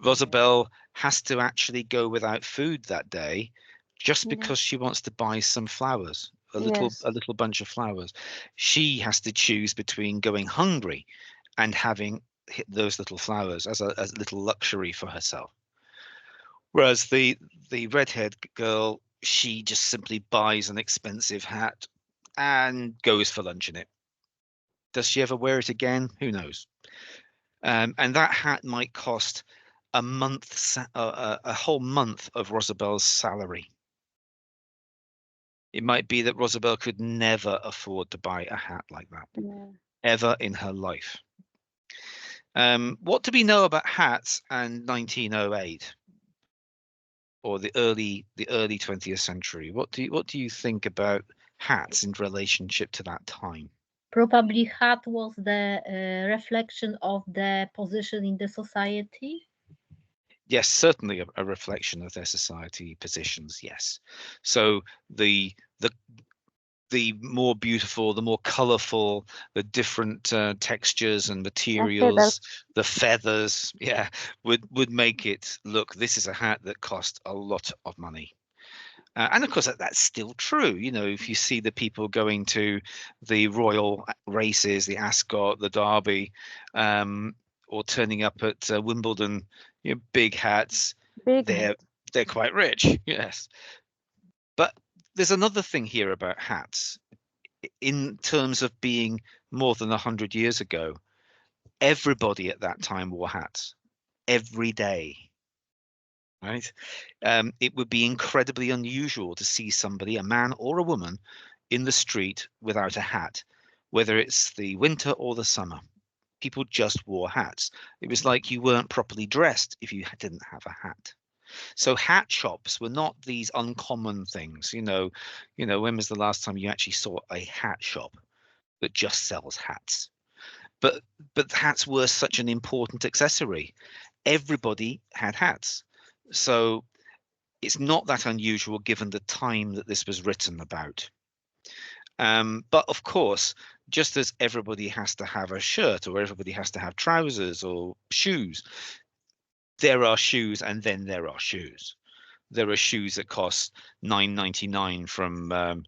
Rosabelle has to actually go without food that day just yeah, because she wants to buy some flowers, yes, a little bunch of flowers. She has to choose between going hungry and having those little flowers as a little luxury for herself. Whereas the redhead girl, she just simply buys an expensive hat and goes for lunch in it. Does she ever wear it again? Who knows? And that hat might cost a whole month of Rosabelle's salary. It might be that Rosabelle could never afford to buy a hat like that, yeah. ever in her life. What do we know about hats and 1908 or the early 20th century? What do you think about hats in relationship to that time? Probably hat was the reflection of the position in the society. Yes, certainly a reflection of their society positions. Yes, so the the the more beautiful, the more colorful, the different textures and And feathers. materials, the feathers, yeah, would make it look. This is a hat that cost a lot of money. And of course, that's still true. You know, if you see the people going to the royal races, the Ascot, the Derby, or turning up at Wimbledon, you know, big hats, Big hat. they're they're quite rich. Yes, but there's another thing here about hats in terms of being more than 100 years ago. Everybody at that time wore hats every day, right? It would be incredibly unusual to see somebody, a man or a woman, in the street without a hat, whether it's the winter or the summer. People just wore hats. It was like you weren't properly dressed if you didn't have a hat. So hat shops were not these uncommon things. When was the last time you actually saw a hat shop that just sells hats? But hats were such an important accessory. Everybody had hats. So it's not that unusual given the time that this was written about. But of course, just as everybody has to have a shirt or everybody has to have trousers or shoes, there are shoes and then there are shoes. There are shoes that cost 9.99 from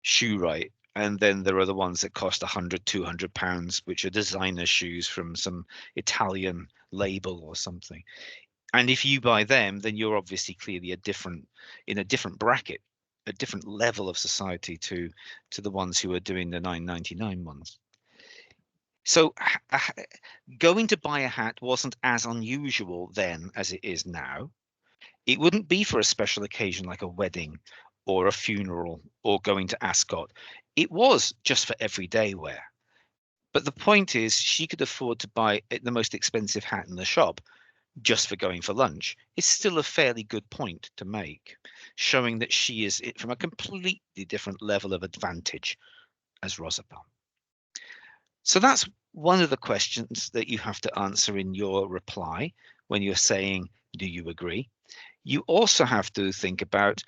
Shoe Right, and then there are the ones that cost 100, 200 pounds, which are designer shoes from some Italian label or something. And if you buy them, then you're obviously clearly in a different bracket, a different level of society to the ones who are doing the 9.99 ones. So going to buy a hat wasn't as unusual then as it is now. It wouldn't be for a special occasion like a wedding or a funeral or going to Ascot. It was just for everyday wear. But the point is, she could afford to buy the most expensive hat in the shop just for going for lunch. It's still a fairly good point to make, showing that she is from a completely different level of advantage as Rosabelle. So that's one of the questions that you have to answer in your reply when you're saying, do you agree? You also have to think about,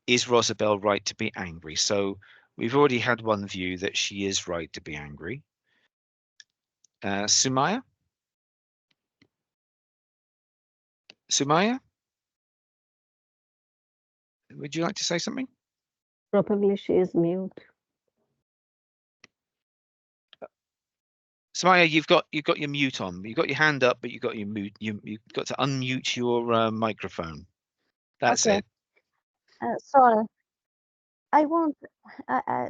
is Rosabelle right to be angry? So we've already had one view that she is right to be angry. Sumaya? Sumaya? Would you like to say something? Probably she is mute. Sumaya, you've got your mute on. You've got your hand up, but you've got your mute. You've got to unmute your microphone. That's Okay. it. Sorry. I want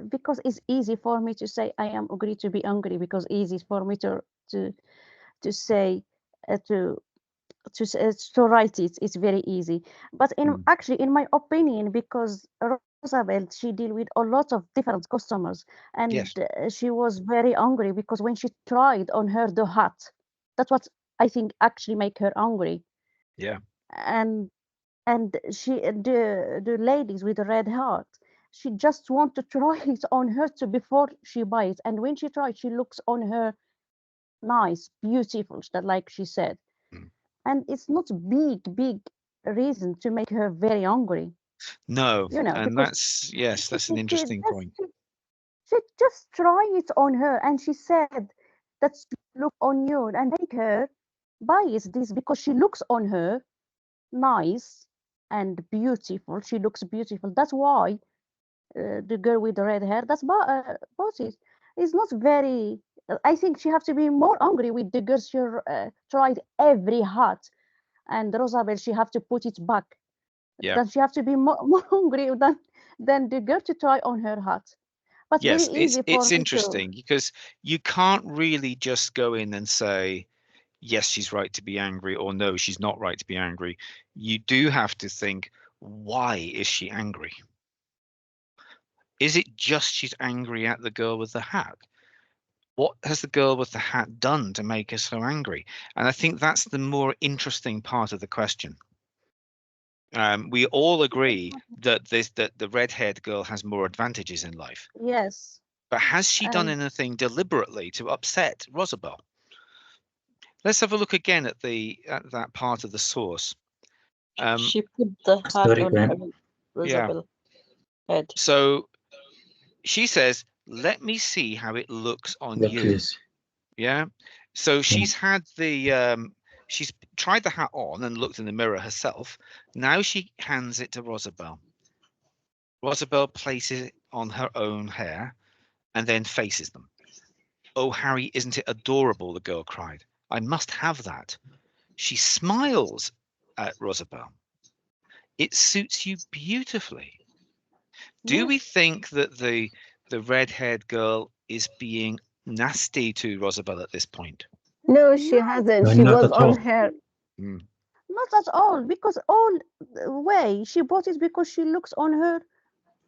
because it's easy for me to say I am agree to be angry, because easy for me to say to write it. It's very easy. But actually, in my opinion, because Roosevelt, she deal with a lot of different customers, and Yes. she was very angry because when she tried on her the hat, that's what I think actually make her angry. Yeah. And she the ladies with the red heart, she just want to try it on her to before she buys, and when she tries, she looks on her nice, beautiful, that like she said. Mm. And it's not big reason to make her very angry, No, and because that's an interesting point. she just try it on her, and she said that she look on you and make her buys this because she looks on her nice and beautiful. She looks beautiful. That's why the girl with the red hair, that's bought it. It's not very. I think she have to be more angry with the girl. She tried every hat, and Rosabel, she have to put it back. Yeah. Then she have to be more hungry than the girl to try on her hat. But very Yes, easy for it's me to. interesting because you can't really just go in and say, yes, she's right to be angry, or no, she's not right to be angry. You do have to think, why is she angry? Is it just she's angry at the girl with the hat? What has the girl with the hat done to make her so angry? And I think that's the more interesting part of the question. We all agree that the red-haired girl has more advantages in life, Yes, but has she done and anything deliberately to upset Rosabelle? Let's have a look again at that part of the source. She put the hat Sorry, on her Ben. Yeah. Rosabelle head. So she says, "Let me see how it looks on Yeah, you." please. Yeah. So Yeah. she's tried the hat on and looked in the mirror herself. Now she hands it to Rosabelle. Rosabelle places it on her own hair and then faces them. "Oh, Harry, isn't it adorable?" the girl cried. "I must have that." She smiles at Rosabelle. "It suits you beautifully." Do we yes, think that the red-haired girl is being nasty to Rosabelle at this point? No, she no, hasn't. No, She not was at on all. her. Mm, not at all. Because all the way she bought it because she looks on her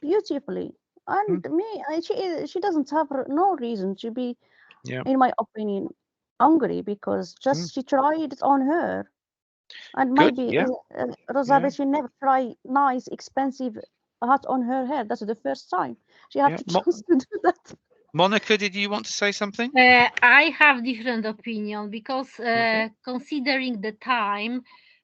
beautifully. And mm, she doesn't have no reason to be, yeah. in my opinion, angry, because Mm, just she tried it on her. And good. maybe Yeah. Yeah. Rosabel, she never try nice, expensive hat on her hair. That's the first time. She have Yeah. to choose to do that. Monica, did you want to say something? I have different opinion because Okay. considering the time,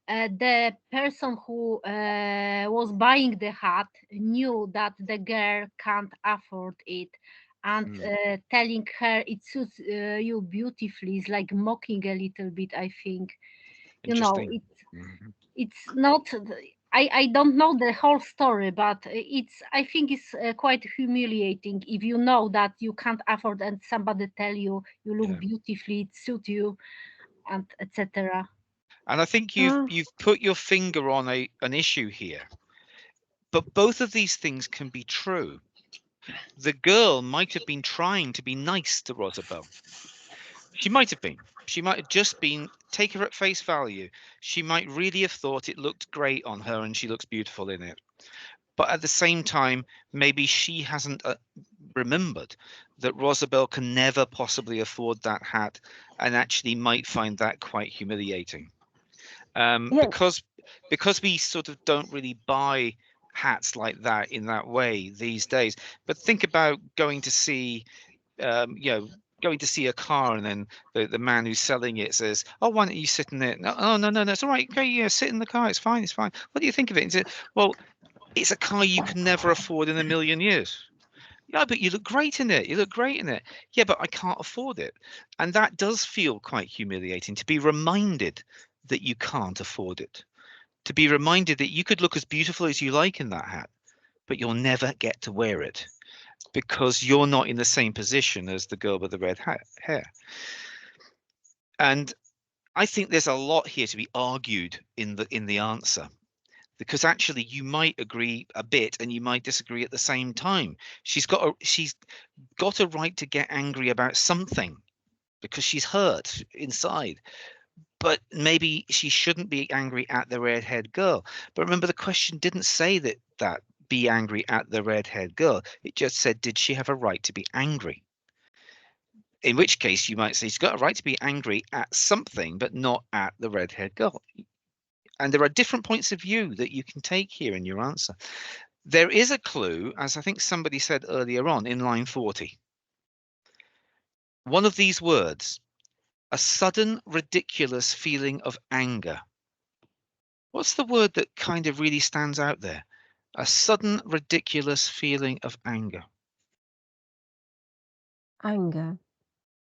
the person who was buying the hat knew that the girl can't afford it, and Mm, telling her it suits you beautifully is like mocking a little bit. I think, interesting. it Mhm. it's not. I don't know the whole story, but I think it's quite humiliating if you know that you can't afford and somebody tell you you look Yeah. beautifully, it suit you, and etc. And I think you've Ah, you've put your finger on an issue here. But both of these things can be true. The girl might have been trying to be nice to Rosabelle. She might have been. She might have just been, take her at face value. She might really have thought it looked great on her and she looks beautiful in it. But at the same time, maybe she hasn't remembered that Rosabelle can never possibly afford that hat and actually might find that quite humiliating. yeah, Because we sort of don't really buy hats like that in that way these days. But think about going to see, um, you know, going to see a car, and then the man who's selling it says, "Oh, why don't you sit in it?" No, oh, no, it's all right. Okay, yeah, sit in the car. It's fine. It's fine. What do you think of it? He said, "Well, it's a car you can never afford in a million years." Yeah, but you look great in it. You look great in it. Yeah, but I can't afford it. And that does feel quite humiliating, to be reminded that you can't afford it. To be reminded that you could look as beautiful as you like in that hat, but you'll never get to wear it because you're not in the same position as the girl with the red hair. And I think there's a lot here to be argued in the answer, because actually you might agree a bit and you might disagree at the same time. She's got a right to get angry about something because she's hurt inside, but maybe she shouldn't be angry at the redhead girl. But remember, the question didn't say that be angry at the redhead girl. It just said, did she have a right to be angry? In which case you might say she's got a right to be angry at something, but not at the redhead girl. And there are different points of view that you can take here in your answer. There is a clue, as I think somebody said earlier on, in line 40. One of these words, a sudden ridiculous feeling of anger. What's the word that kind of really stands out there? A sudden ridiculous feeling of anger. Anger.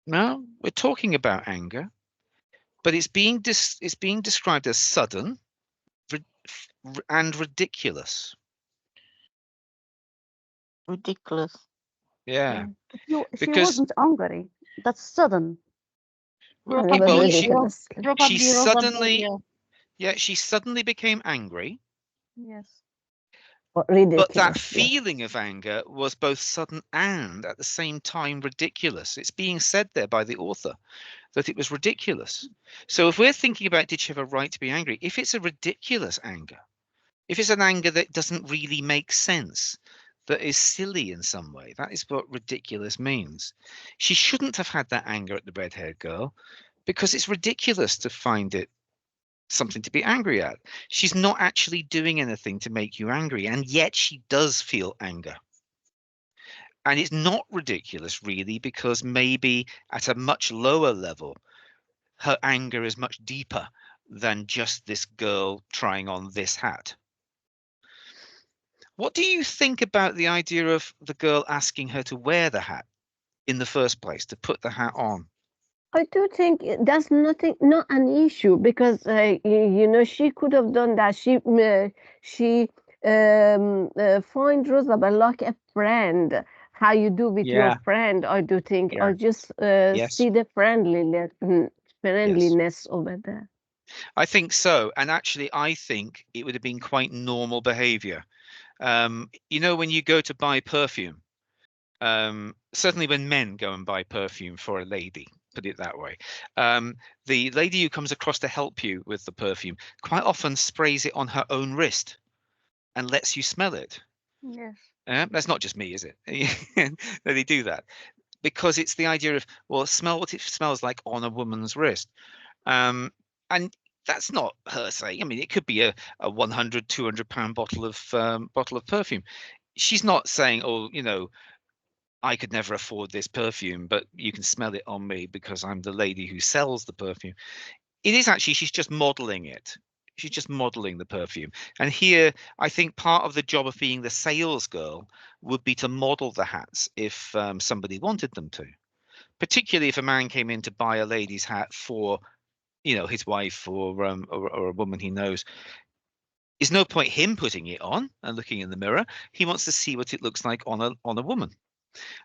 No, we're talking about anger, but it's being described as sudden and ridiculous. Ridiculous. Yeah, She because wasn't angry. That's sudden. Yeah, it was well, ridiculous. she Probably suddenly, yeah. she suddenly became angry, Yes. Or but that ridiculous, yeah. feeling of anger was both sudden and at the same time ridiculous. It's being said there by the author that it was ridiculous. So if we're thinking about, did she have a right to be angry? If it's a ridiculous anger, if it's an anger that doesn't really make sense, that is silly in some way, that is what ridiculous means. She shouldn't have had that anger at the red-haired girl because it's ridiculous to find it something to be angry at. She's not actually doing anything to make you angry, and yet she does feel anger. And it's not ridiculous, really, because maybe at a much lower level, her anger is much deeper than just this girl trying on this hat. What do you think about the idea of the girl asking her to wear the hat in the first place, to put the hat on? I do think that's not an issue because she could have done that. She find Rosabelle like a friend. How you do with your Yeah. friend? I do think Yeah. I just Yes. see the friendliness Yes. friendliness over there. I think so. And actually, I think it would have been quite normal behavior. When you go to buy perfume, certainly when men go and buy perfume for a lady, put it that way, the lady who comes across to help you with the perfume quite often sprays it on her own wrist and lets you smell it. Yes. That's not just me, is it? They do that because it's the idea of, well, smell what it smells like on a woman's wrist. And that's not her saying. I mean, it could be a 100, 200 pound bottle of perfume. She's not saying, oh, I could never afford this perfume, but you can smell it on me because I'm the lady who sells the perfume. It is actually, she's just modeling it. She's just modeling the perfume. And here, I think part of the job of being the sales girl would be to model the hats if somebody wanted them to. Particularly if a man came in to buy a lady's hat for, his wife or a woman he knows. There's no point him putting it on and looking in the mirror. He wants to see what it looks like on a woman.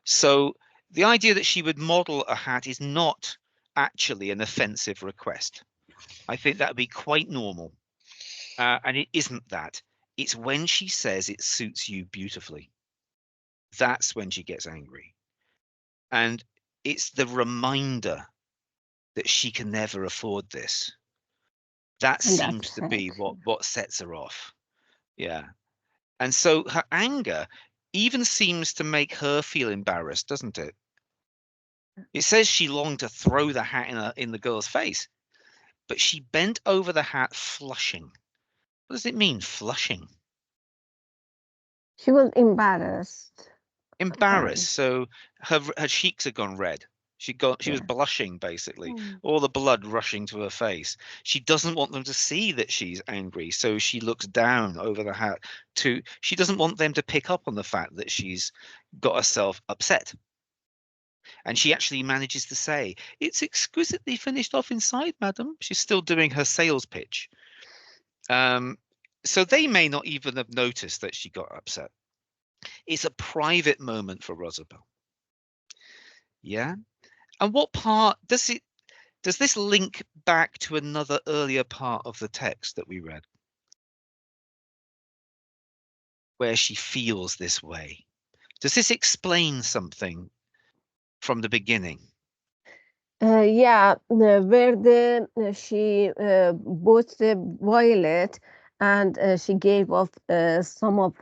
So the idea that she would model a hat is not actually an offensive request. I think that would be quite normal. And it isn't that. It's when she says it suits you beautifully. That's when she gets angry. And it's the reminder that she can never afford this. That And seems that's to be sad. what sets her off. Yeah. And so her anger even seems to make her feel embarrassed, doesn't it? It says she longed to throw the hat in the girl's face, but she bent over the hat flushing. What does it mean, flushing? She was embarrassed. Embarrassed. So her cheeks had gone red. She was Yeah. blushing, basically, Mm. all the blood rushing to her face. She doesn't want them to see that she's angry, so she looks down over the hat she doesn't want them to pick up on the fact that she's got herself upset. And she actually manages to say, "It's exquisitely finished off inside, madam." She's still doing her sales pitch. So they may not even have noticed that she got upset. It's a private moment for Rosabelle. Yeah. And what part does this link back to another earlier part of the text that we read, where she feels this way? Does this explain something from the beginning? Yeah, where she bought the violet, and she gave off some of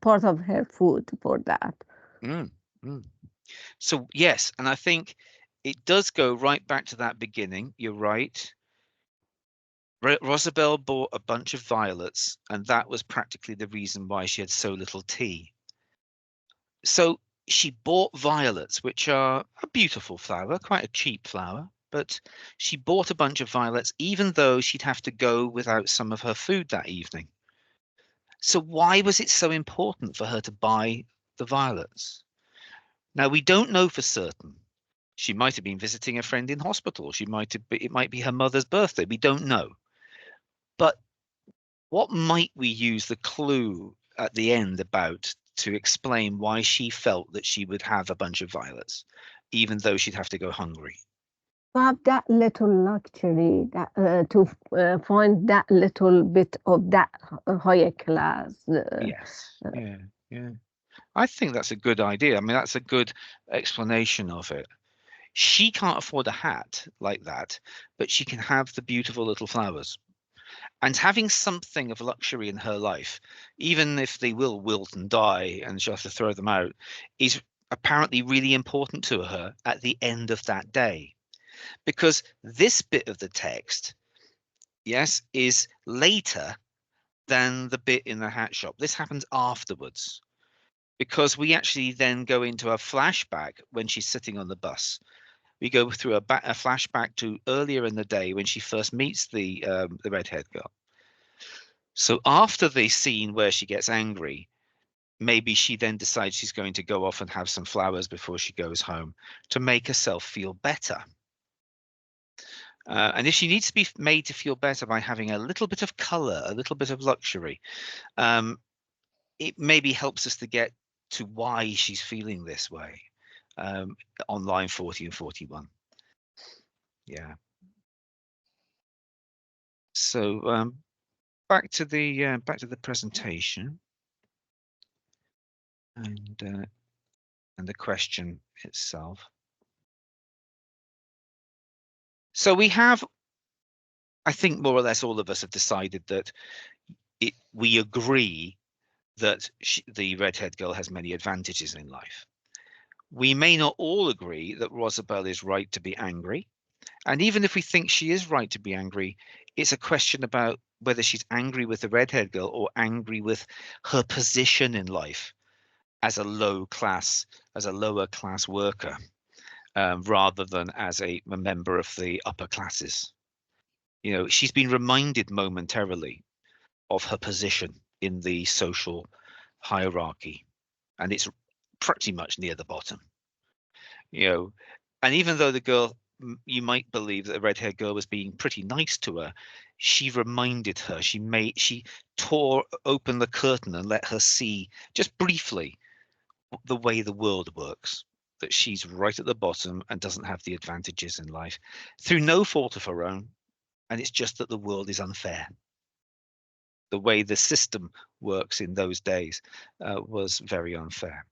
part of her food for that. Mm, mm. So yes, and I think it does go right back to that beginning. You're right. Rosabelle bought a bunch of violets, and that was practically the reason why she had so little tea. So she bought violets, which are a beautiful flower, quite a cheap flower, but she bought a bunch of violets, even though she'd have to go without some of her food that evening. So why was it so important for her to buy the violets? Now, we don't know for certain. She might have been visiting a friend in hospital. It might be her mother's birthday. We don't know. But what might we use the clue at the end about to explain why she felt that she would have a bunch of violets, even though she'd have to go hungry? To have that little luxury, that to find that little bit of that higher class. Yes. Yeah. Yeah. I think that's a good idea. I mean, that's a good explanation of it. She can't afford a hat like that, but she can have the beautiful little flowers. And having something of luxury in her life, even if they will wilt and die and she'll have to throw them out, is apparently really important to her at the end of that day. Because this bit of the text, yes, is later than the bit in the hat shop. This happens afterwards. Because we actually then go into a flashback when she's sitting on the bus. We go through a flashback to earlier in the day when she first meets the redhead girl. So after the scene where she gets angry, maybe she then decides she's going to go off and have some flowers before she goes home to make herself feel better. And if she needs to be made to feel better by having a little bit of color, a little bit of luxury, it maybe helps us to get to why she's feeling this way on line 40 and 41. Yeah. So back to the presentation and the question itself. So we have, I think more or less all of us have decided that we agree that the redhead girl has many advantages in life. We may not all agree that Rosabelle is right to be angry. And even if we think she is right to be angry, it's a question about whether she's angry with the redhead girl or angry with her position in life as a lower class worker, rather than as a member of the upper classes. You know, she's been reminded momentarily of her position in the social hierarchy, and it's pretty much near the bottom. You know, and even though the girl, you might believe that the red-haired girl was being pretty nice to her, she reminded her, she tore open the curtain and let her see just briefly the way the world works, that she's right at the bottom and doesn't have the advantages in life through no fault of her own. And it's just that the world is unfair. The way the system works in those days was very unfair.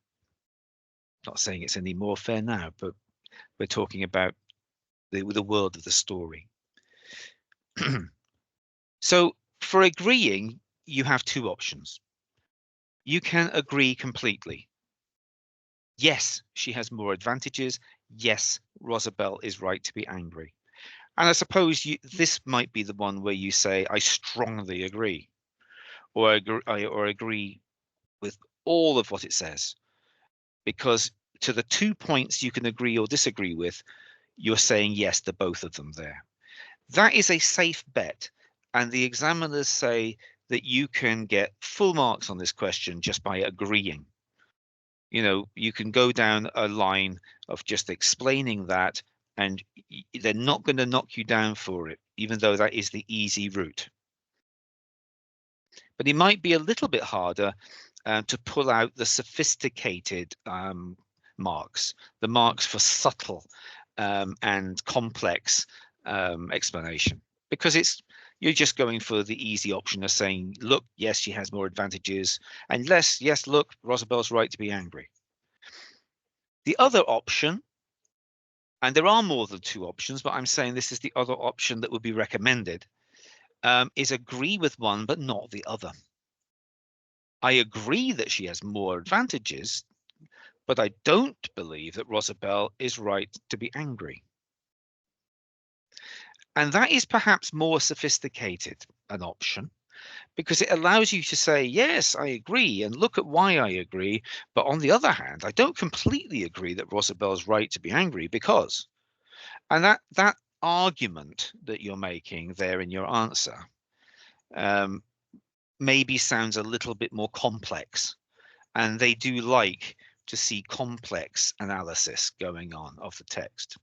Not saying it's any more fair now, but we're talking about the world of the story. So for agreeing, you have two options. You can agree completely. Yes, she has more advantages. Yes, Rosabelle is right to be angry. And I suppose this might be the one where you say, I strongly agree, or agree with all of what it says, because to the 2 points you can agree or disagree with, you're saying yes to both of them there. That is a safe bet. And the examiners say that you can get full marks on this question just by agreeing. You know, you can go down a line of just explaining that, and they're not going to knock you down for it, even though that is the easy route. But it might be a little bit harder to pull out the sophisticated marks, the marks for subtle and complex explanation, because you're just going for the easy option of saying, look, yes, she has more advantages, and yes, look, Rosabel's right to be angry. The other option, and there are more than 2 options, but I'm saying this is the other option that would be recommended, is agree with one but not the other. I agree that she has more advantages, but I don't believe that Rosabel is right to be angry. And that is perhaps more sophisticated an option, because it allows you to say, yes, I agree, and look at why I agree. But on the other hand, I don't completely agree that Rosabel's right to be angry because, and that argument that you're making there in your answer maybe sounds a little bit more complex. And they do like to see complex analysis going on of the text.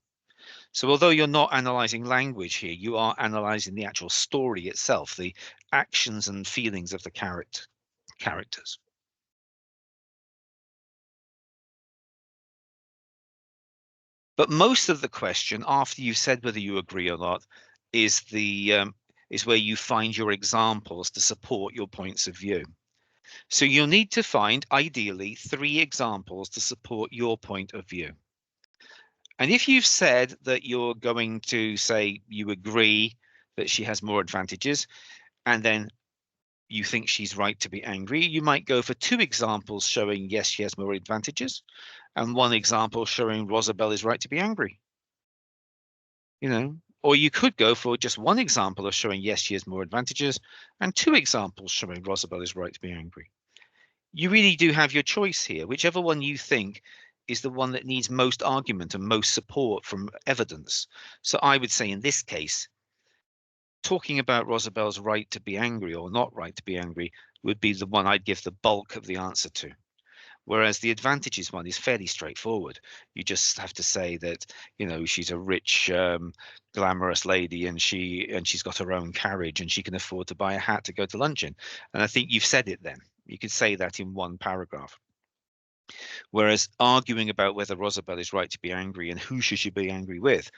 So although you're not analyzing language here, you are analyzing the actual story itself, the actions and feelings of the characters. But most of the question, after you've said whether you agree or not, is where you find your examples to support your points of view. So you'll need to find, ideally, 3 examples to support your point of view. And if you've said that you're going to say you agree that she has more advantages, and then you think she's right to be angry, you might go for 2 examples showing, yes, she has more advantages, and 1 example showing Rosabel is right to be angry. You know, or you could go for just 1 example of showing, yes, she has more advantages, and 2 examples showing Rosabel is right to be angry. You really do have your choice here, whichever one you think is the one that needs most argument and most support from evidence. So I would say in this case, talking about Rosabel's right to be angry or not right to be angry would be the one I'd give the bulk of the answer to. Whereas the advantages one is fairly straightforward. You just have to say that, you know, she's a rich, glamorous lady, and she's got her own carriage, and she can afford to buy a hat to go to lunch in. And I think you've said it then. You could say that in 1 paragraph. Whereas arguing about whether Rosabel is right to be angry and who should she be angry with,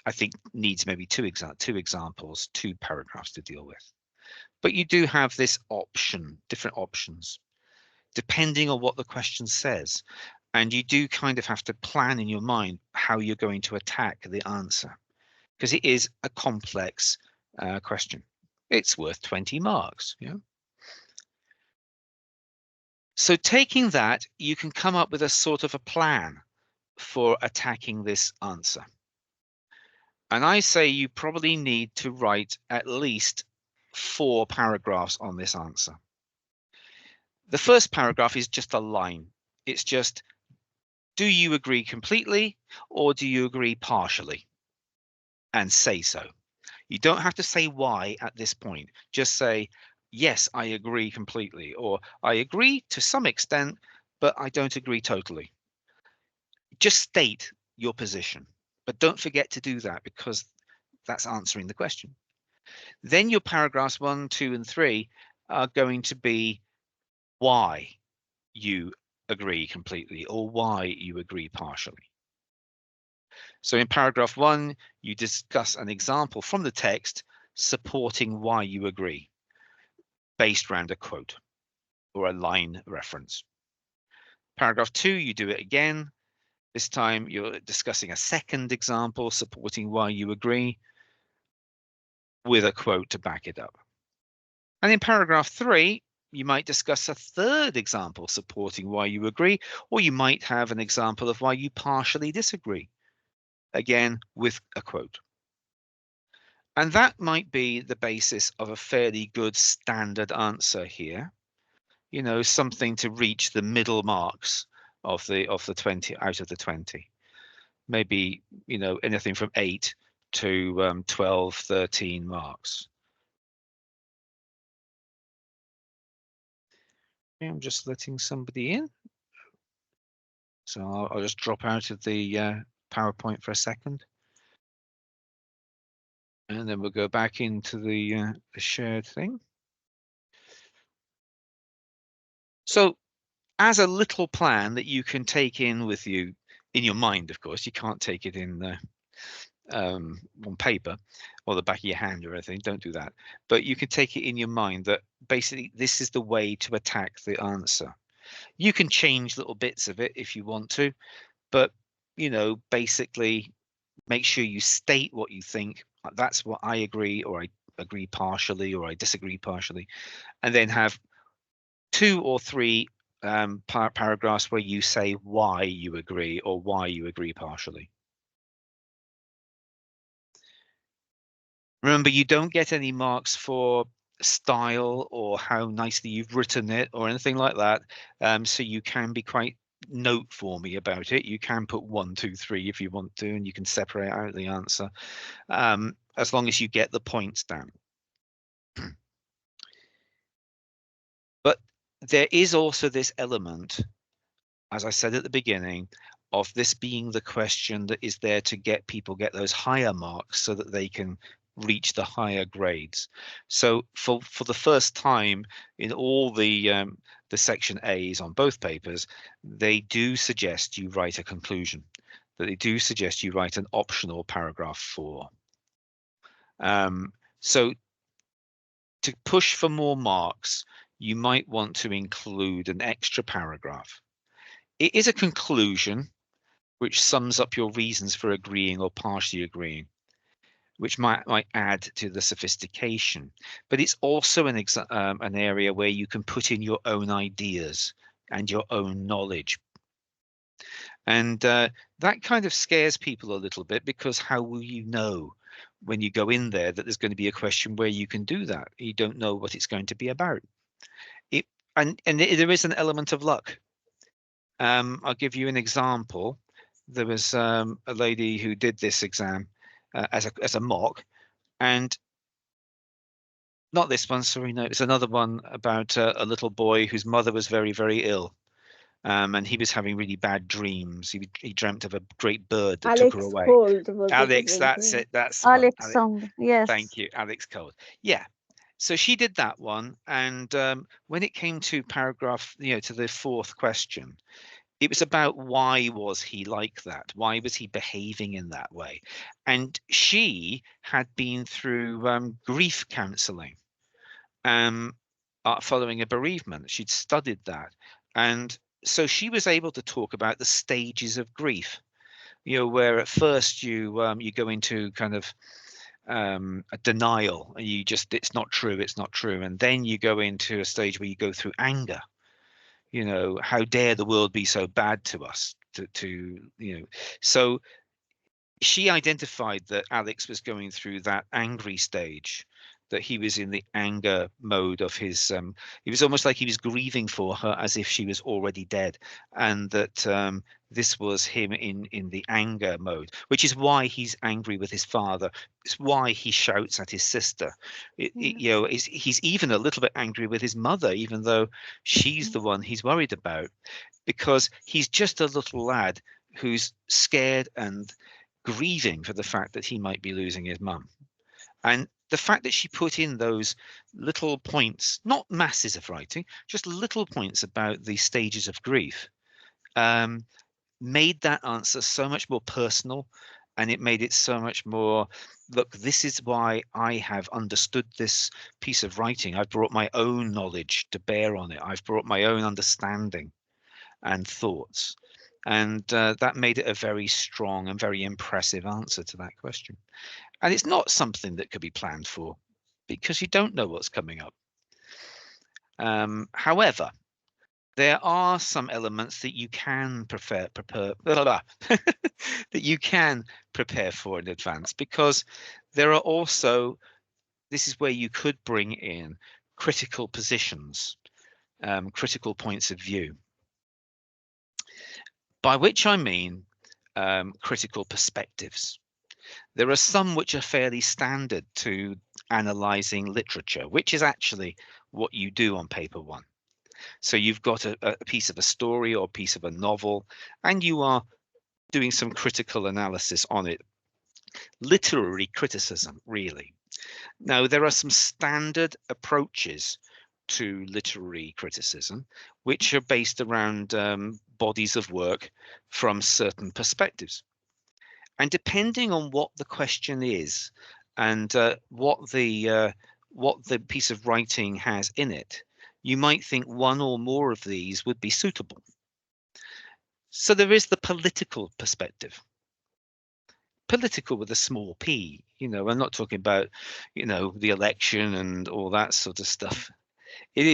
I think needs maybe 2 examples, 2 paragraphs to deal with. But you do have this option, different options, depending on what the question says. And you do kind of have to plan in your mind how you're going to attack the answer, because it is a complex question. It's worth 20 marks. Yeah. So taking that, you can come up with a sort of a plan for attacking this answer. And I say you probably need to write at least 4 paragraphs on this answer. The first paragraph is just a line. It's just, do you agree completely or do you agree partially? And say so. You don't have to say why at this point. Just say, yes, I agree completely, or I agree to some extent, but I don't agree totally. Just state your position, but don't forget to do that, because that's answering the question. Then your paragraphs 1, 2, and 3 are going to be why you agree completely or why you agree partially. So in paragraph 1, you discuss an example from the text supporting why you agree, based around a quote or a line reference. Paragraph 2, you do it again. This time you're discussing a second example supporting why you agree, with a quote to back it up. And in paragraph 3, you might discuss a third example supporting why you agree, or you might have an example of why you partially disagree, again with a quote. And that might be the basis of a fairly good standard answer here, you know, something to reach the middle marks of the 20 out of the 20. Maybe, you know, anything from 8 to 12, 13 marks. Okay, I'm just letting somebody in. So I'll just drop out of the PowerPoint for a second. And then we'll go back into the shared thing. So as a little plan that you can take in with you in your mind, of course, you can't take it in on paper or the back of your hand or anything, don't do that. But you can take it in your mind that basically this is the way to attack the answer. You can change little bits of it if you want to, but you know, basically make sure you state what you think. That's what I agree, or I agree partially, or I disagree partially, and then have 2 or 3 paragraphs where you say why you agree or why you agree partially. Remember, you don't get any marks for style or how nicely you've written it or anything like that. So you can be quite note for me about it. You can put 1, 2, 3 if you want to, and you can separate out the answer as long as you get the points down. But there is also this element, as I said at the beginning, of this being the question that is there to get people get those higher marks so that they can reach the higher grades. So for the first time in all the section A's on both papers, they do suggest you write a conclusion, that they do suggest you write an optional paragraph 4. So to push for more marks, you might want to include an extra paragraph. It is a conclusion which sums up your reasons for agreeing or partially agreeing, which might add to the sophistication. But it's also an area where you can put in your own ideas and your own knowledge. And that kind of scares people a little bit, because how will you know when you go in there that there's going to be a question where you can do that? You don't know what it's going to be about. And there is an element of luck. I'll give you an example. There was a lady who did this exam as a mock, and not this one, sorry, no, it's another one about a little boy whose mother was very, very ill. And he was having really bad dreams. He dreamt of a great bird that took her Alex away. Cold was Alex, it? that's it. That's one. Alex Song, yes. Thank you, Alex Cold. Yeah. So she did that one, and when it came to paragraph, to the 4th question, it was about why was he like that? Why was he behaving in that way? And she had been through grief counselling following a bereavement. She'd studied that, and so she was able to talk about the stages of grief. Where at first you go into kind of a denial, and it's not true, and then you go into a stage where you go through anger. How dare the world be so bad to us? So she identified that Alex was going through that angry stage, that he was in the anger mode of his it was almost like he was grieving for her as if she was already dead, and that this was him in the anger mode, which is why he's angry with his father. It's why he shouts at his sister. He's even a little bit angry with his mother, even though she's the one he's worried about, because he's just a little lad who's scared and grieving for the fact that he might be losing his mum. And the fact that she put in those little points, not masses of writing, just little points about the stages of grief, made that answer so much more personal, and it made it so much more, look, this is why I have understood this piece of writing. I've brought my own knowledge to bear on it. I've brought my own understanding and thoughts. And that made it a very strong and very impressive answer to that question. And it's not something that could be planned for, because you don't know what's coming up. However, there are some elements that you can prepare that you can prepare for in advance, because there are also, this is where you could bring in critical positions, critical points of view. by which I mean critical perspectives. There are some which are fairly standard to analysing literature, which is actually what you do on paper one. So you've got a piece of a story or a piece of a novel, and you are doing some critical analysis on it. Literary criticism, really. Now, there are some standard approaches to literary criticism, which are based around bodies of work from certain perspectives. And depending on what the question is and what the piece of writing has in it, you might think one or more of these would be suitable. So there is the political perspective. Political with a small p, I'm not talking about, the election and all that sort of stuff. It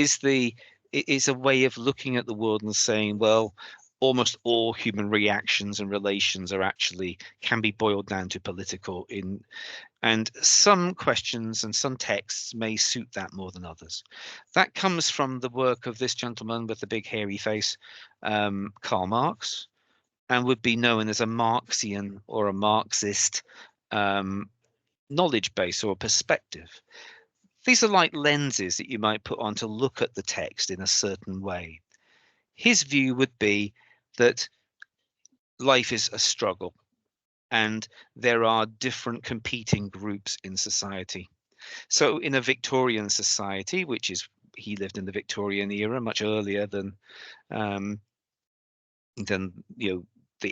is a way of looking at the world and saying, well, almost all human reactions and relations can be boiled down to political and some questions and some texts may suit that more than others. That comes from the work of this gentleman with the big hairy face, Karl Marx, and would be known as a Marxian or a Marxist knowledge base or perspective. These are like lenses that you might put on to look at the text in a certain way. His view would be that life is a struggle and there are different competing groups in society. So in a Victorian society, he lived in the Victorian era, much earlier than the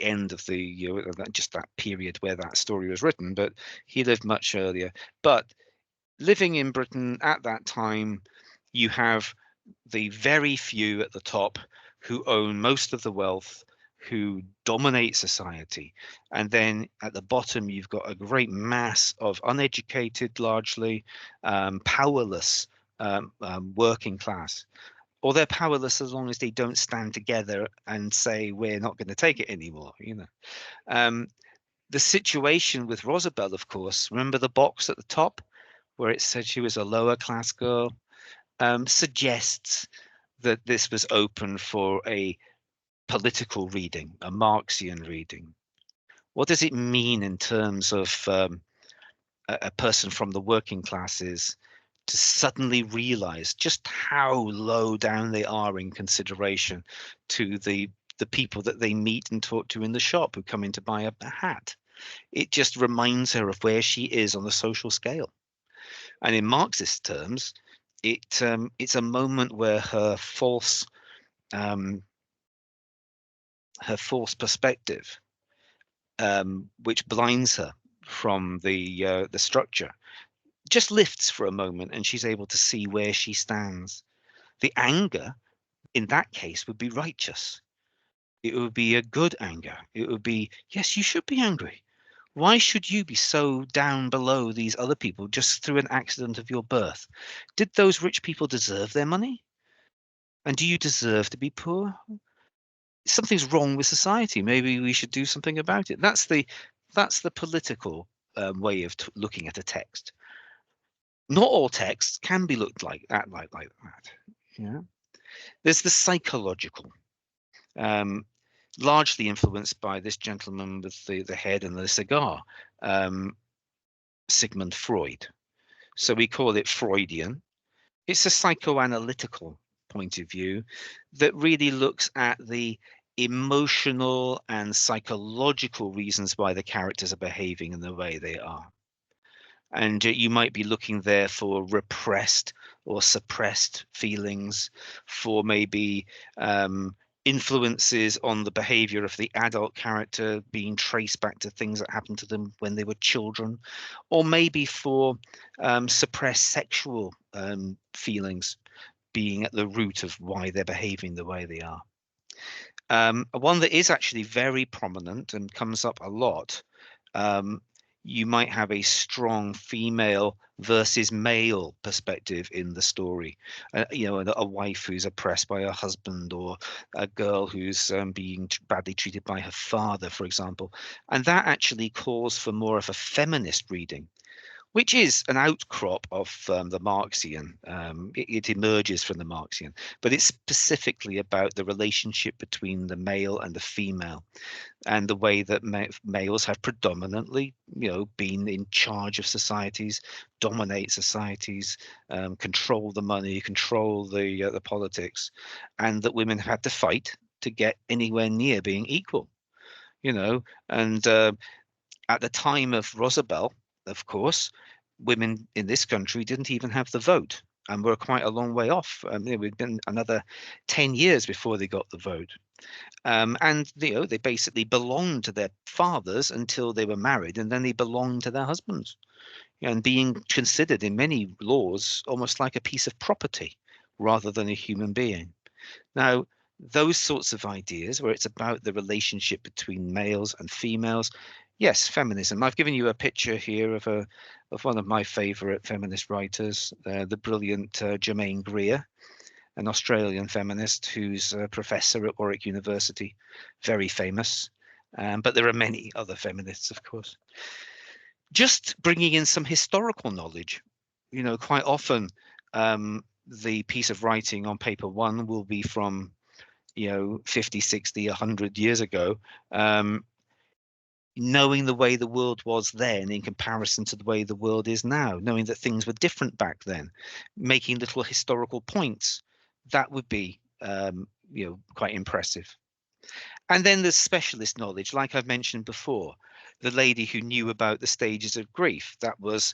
end of just that period where that story was written, but he lived much earlier. But living in Britain at that time, you have the very few at the top who own most of the wealth, who dominate society. And then at the bottom, you've got a great mass of uneducated, largely powerless working class. Or they're powerless as long as they don't stand together and say, we're not going to take it anymore. The situation with Rosabelle, of course, remember the box at the top where it said she was a lower class girl, suggests that this was open for a political reading, a Marxian reading. What does it mean in terms of a person from the working classes to suddenly realize just how low down they are in consideration to the people that they meet and talk to in the shop who come in to buy a hat? It just reminds her of where she is on the social scale. And in Marxist terms, it's a moment where her false perspective, which blinds her from the structure, just lifts for a moment, and she's able to see where she stands. The anger, in that case, would be righteous. It would be a good anger. It would be, yes, you should be angry. Why should you be so down below these other people just through an accident of your birth? Did those rich people deserve their money? And do you deserve to be poor? Something's wrong with society. Maybe we should do something about it. That's the political way of looking at a text. Not all texts can be looked like that. Yeah. There's the psychological, largely influenced by this gentleman with the head and the cigar, Sigmund Freud. So we call it Freudian. It's a psychoanalytical point of view that really looks at the emotional and psychological reasons why the characters are behaving in the way they are. And you might be looking there for repressed or suppressed feelings, for maybe influences on the behavior of the adult character being traced back to things that happened to them when they were children, or maybe for suppressed sexual feelings being at the root of why they're behaving the way they are. One that is actually very prominent and comes up a lot, you might have a strong female versus male perspective in the story. A wife who's oppressed by her husband, or a girl who's being badly treated by her father, for example. And that actually calls for more of a feminist reading, which is an outcrop of the Marxian. It emerges from the Marxian, but it's specifically about the relationship between the male and the female, and the way that males have predominantly, been in charge of societies, dominate societies, control the money, control the politics, and that women have had to fight to get anywhere near being equal. And at the time of Roosevelt, of course, women in this country didn't even have the vote, and were quite a long way off. We'd been another 10 years before they got the vote. And they basically belonged to their fathers until they were married, and then they belonged to their husbands, and being considered in many laws almost like a piece of property rather than a human being. Now, those sorts of ideas where it's about the relationship between males and females, yes, feminism. I've given you a picture here of one of my favorite feminist writers, the brilliant Germaine Greer, an Australian feminist who's a professor at Warwick University, very famous. But there are many other feminists, of course. Just bringing in some historical knowledge. Quite often the piece of writing on paper one will be from 50, 60, 100 years ago, knowing the way the world was then in comparison to the way the world is now, knowing that things were different back then, making little historical points, that would be quite impressive. And then there's specialist knowledge, like I've mentioned before, the lady who knew about the stages of grief. That was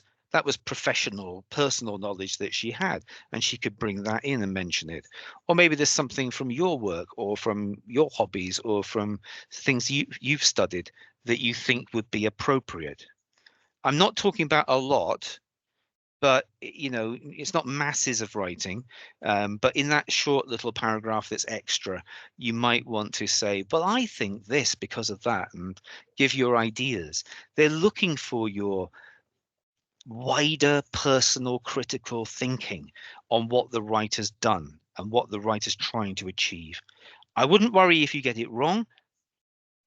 professional, personal knowledge that she had, and she could bring that in and mention it. Or maybe there's something from your work or from your hobbies or from things you've studied that you think would be appropriate. I'm not talking about a lot, but it's not masses of writing, but in that short little paragraph that's extra, you might want to say, well, I think this because of that, and give your ideas. They're looking for your wider personal critical thinking on what the writer's done and what the writer's trying to achieve. I wouldn't worry if you get it wrong,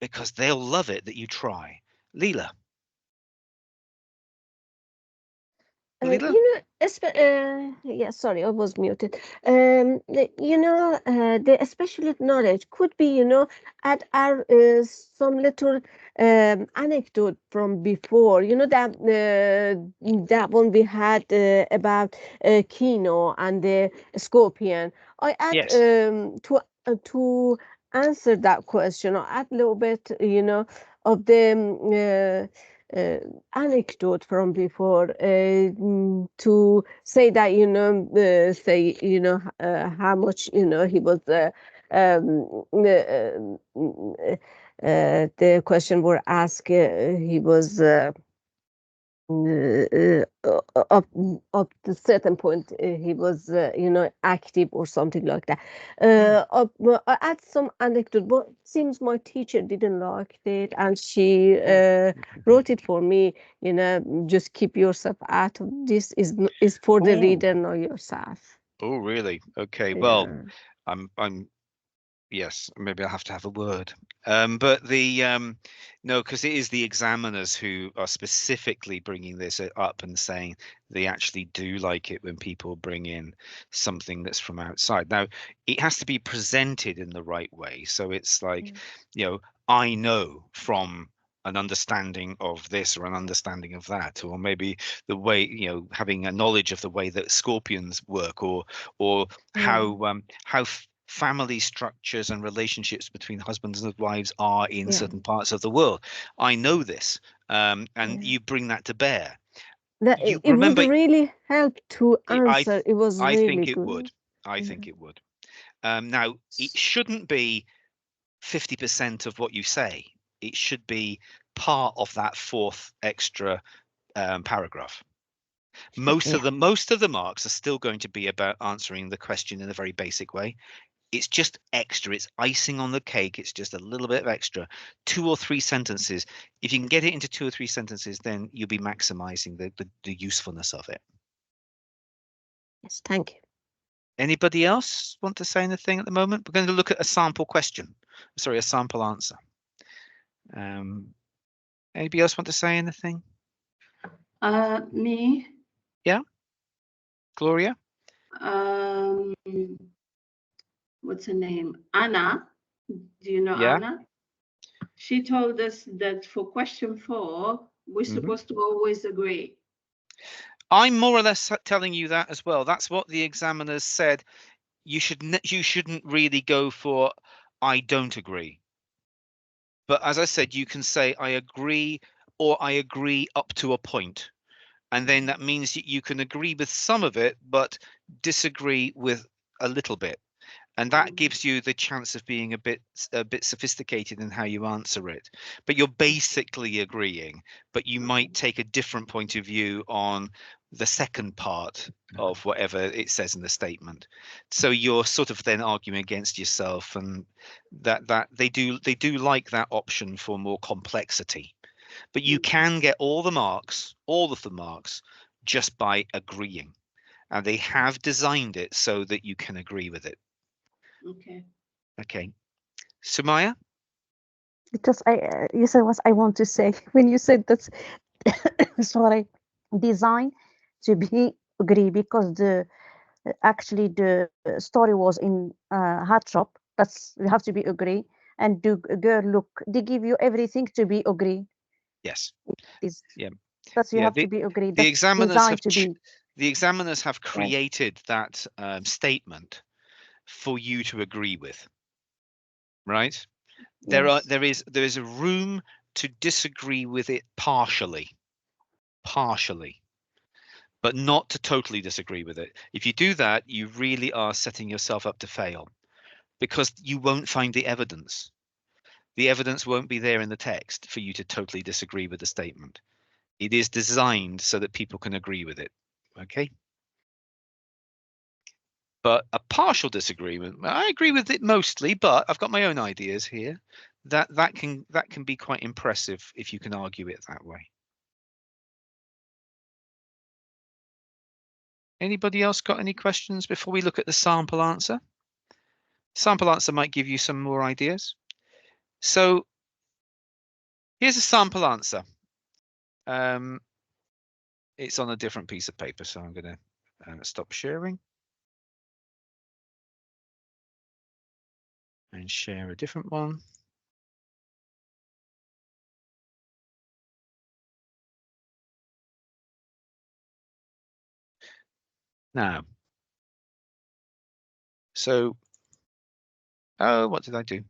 because they'll love it that you try. Leela. Leela? Yeah, sorry, I was muted. The specialist knowledge could be, add our some little anecdote from before. That one we had about Kino and the scorpion. I add Yes. To answer that question. I add a little bit, of the. Anecdote from before to say that how much he was the question were asked he was up to certain point he was active or something like that. I add some anecdote, but it seems my teacher didn't like it, and she wrote it for me. Just keep yourself out of this. Is for the reader, not yourself. Oh, really? Okay. Well, Yeah. I'm yes, maybe I'll have to have a word. But no, because it is the examiners who are specifically bringing this up and saying they actually do like it when people bring in something that's from outside. Now, it has to be presented in the right way. So it's like, I know from an understanding of this or an understanding of that, or maybe the way, having a knowledge of the way that scorpions work, or how family structures and relationships between husbands and wives are in certain parts of the world. I know this, and you bring that to bear. It remember, would really help to I answer. It was I really think it good. would. I think it would. Now, it shouldn't be 50% of what you say. It should be part of that fourth extra paragraph. Most of the marks are still going to be about answering the question in a very basic way. It's just extra. It's icing on the cake. It's just a little bit of extra. 2 or 3 sentences. If you can get it into 2 or 3 sentences, then you'll be maximizing the usefulness of it. Yes, thank you. Anybody else want to say anything at the moment? We're going to look at a sample question. Sorry, a sample answer. Anybody else want to say anything? Me. Yeah, Gloria. What's her name? Anna. Do you know Yeah. Anna? She told us that for question 4, we're Mhm. supposed to always agree. I'm more or less telling you that as well. That's what the examiners said. You shouldn't really go for I don't agree. But as I said, you can say I agree or I agree up to a point. And then that means that you can agree with some of it, but disagree with a little bit. And that gives you the chance of being a bit sophisticated in how you answer it. But you're basically agreeing, but you might take a different point of view on the second part of whatever it says in the statement. So you're sort of then arguing against yourself, and that they do like that option for more complexity. But you can get all of the marks, just by agreeing. And they have designed it so that you can agree with it. Okay. Okay. Sumaya? Because you said what I want to say when you said that. Sorry, design to be agree, because actually the story was in hard shop. That's you have to be agree, and do girl look. They give you everything to be agree. Yes. Is Yeah. That's you Yeah. have to be agree. The That's examiners designed have to be. the examiners have Yes. created that statement for you to agree with, right? Yes. There is a room to disagree with it partially, but not to totally disagree with it. If you do that, you really are setting yourself up to fail, because you won't find the evidence. The evidence won't be there in the text for you to totally disagree with the statement. It is designed so that people can agree with it. Okay. But a partial disagreement, I agree with it mostly, but I've got my own ideas here. That can be quite impressive if you can argue it that way. Anybody else got any questions before we look at the sample answer? Sample answer might give you some more ideas. So here's a sample answer. It's on a different piece of paper, so I'm going to stop sharing and share a different one. Now, so, oh, what did I do?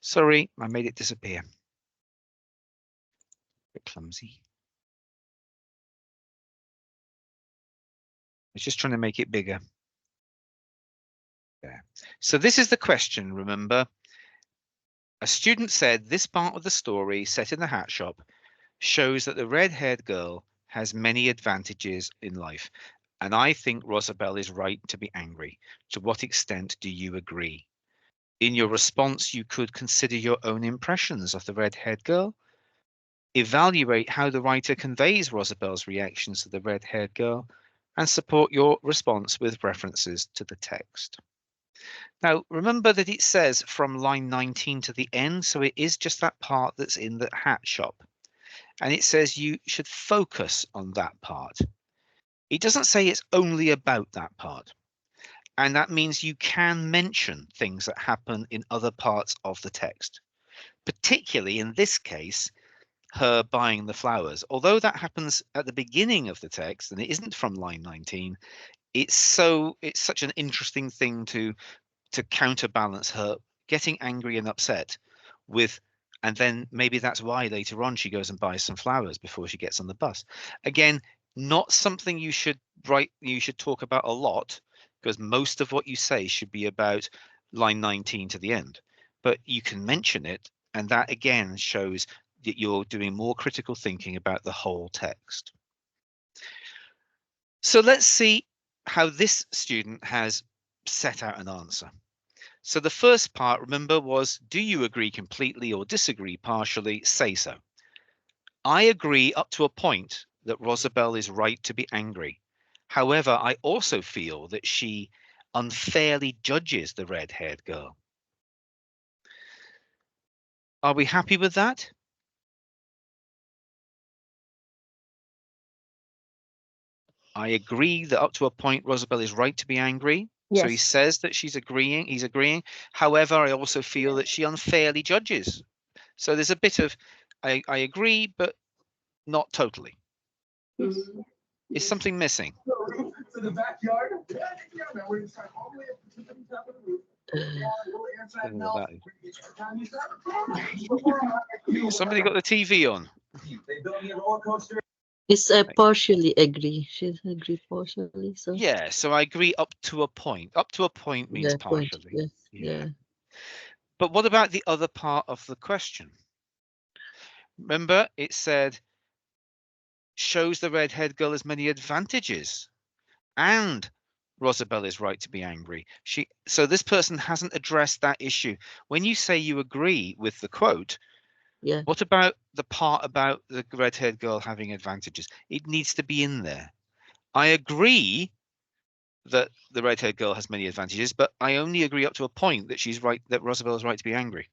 Sorry, I made it disappear. Bit clumsy. I was just trying to make it bigger. There. So this is the question, remember. A student said this part of the story set in the hat shop shows that the red-haired girl has many advantages in life, and I think Rosabelle is right to be angry. To what extent do you agree? In your response, you could consider your own impressions of the red-haired girl. Evaluate how the writer conveys Rosabelle's reactions to the red-haired girl, and support your response with references to the text. Now, remember that it says from line 19 to the end, so it is just that part that's in the hat shop. And it says you should focus on that part. It doesn't say it's only about that part. And that means you can mention things that happen in other parts of the text, particularly in this case, her buying the flowers. Although that happens at the beginning of the text and it isn't from line 19, it's such an interesting thing to counterbalance her getting angry and upset with, and then maybe that's why later on she goes and buys some flowers before she gets on the bus. Again, not something you should talk about a lot, because most of what you say should be about line 19 to the end, but you can mention it, and that again shows that you're doing more critical thinking about the whole text. So let's see how this student has set out an answer. So the first part, remember, was do you agree completely or disagree partially? Say so. I agree up to a point that Rosabelle is right to be angry. However, I also feel that she unfairly judges the red-haired girl. Are we happy with that? I agree that up to a point, Rosabelle is right to be angry. So he Yes. says that he's agreeing. However, I also feel that she unfairly judges. So there's a bit of, I agree, but not totally. Mhm. Is something missing? Don't know what that is. Somebody got the TV on. It's partially agree. She agree partially. So Yeah, so I agree up to a point. Up to a point means yeah, point. partially. Yes. Yeah. Yeah. But what about the other part of the question? Remember, it said, shows the red-haired girl as many advantages, and Rosabelle is right to be angry. So this person hasn't addressed that issue. When you say you agree with the quote, Yeah. what about the part about the red-haired girl having advantages? It needs to be in there. I agree that the red-haired girl has many advantages, but I only agree up to a point that she's right, that Rosabelle is right to be angry.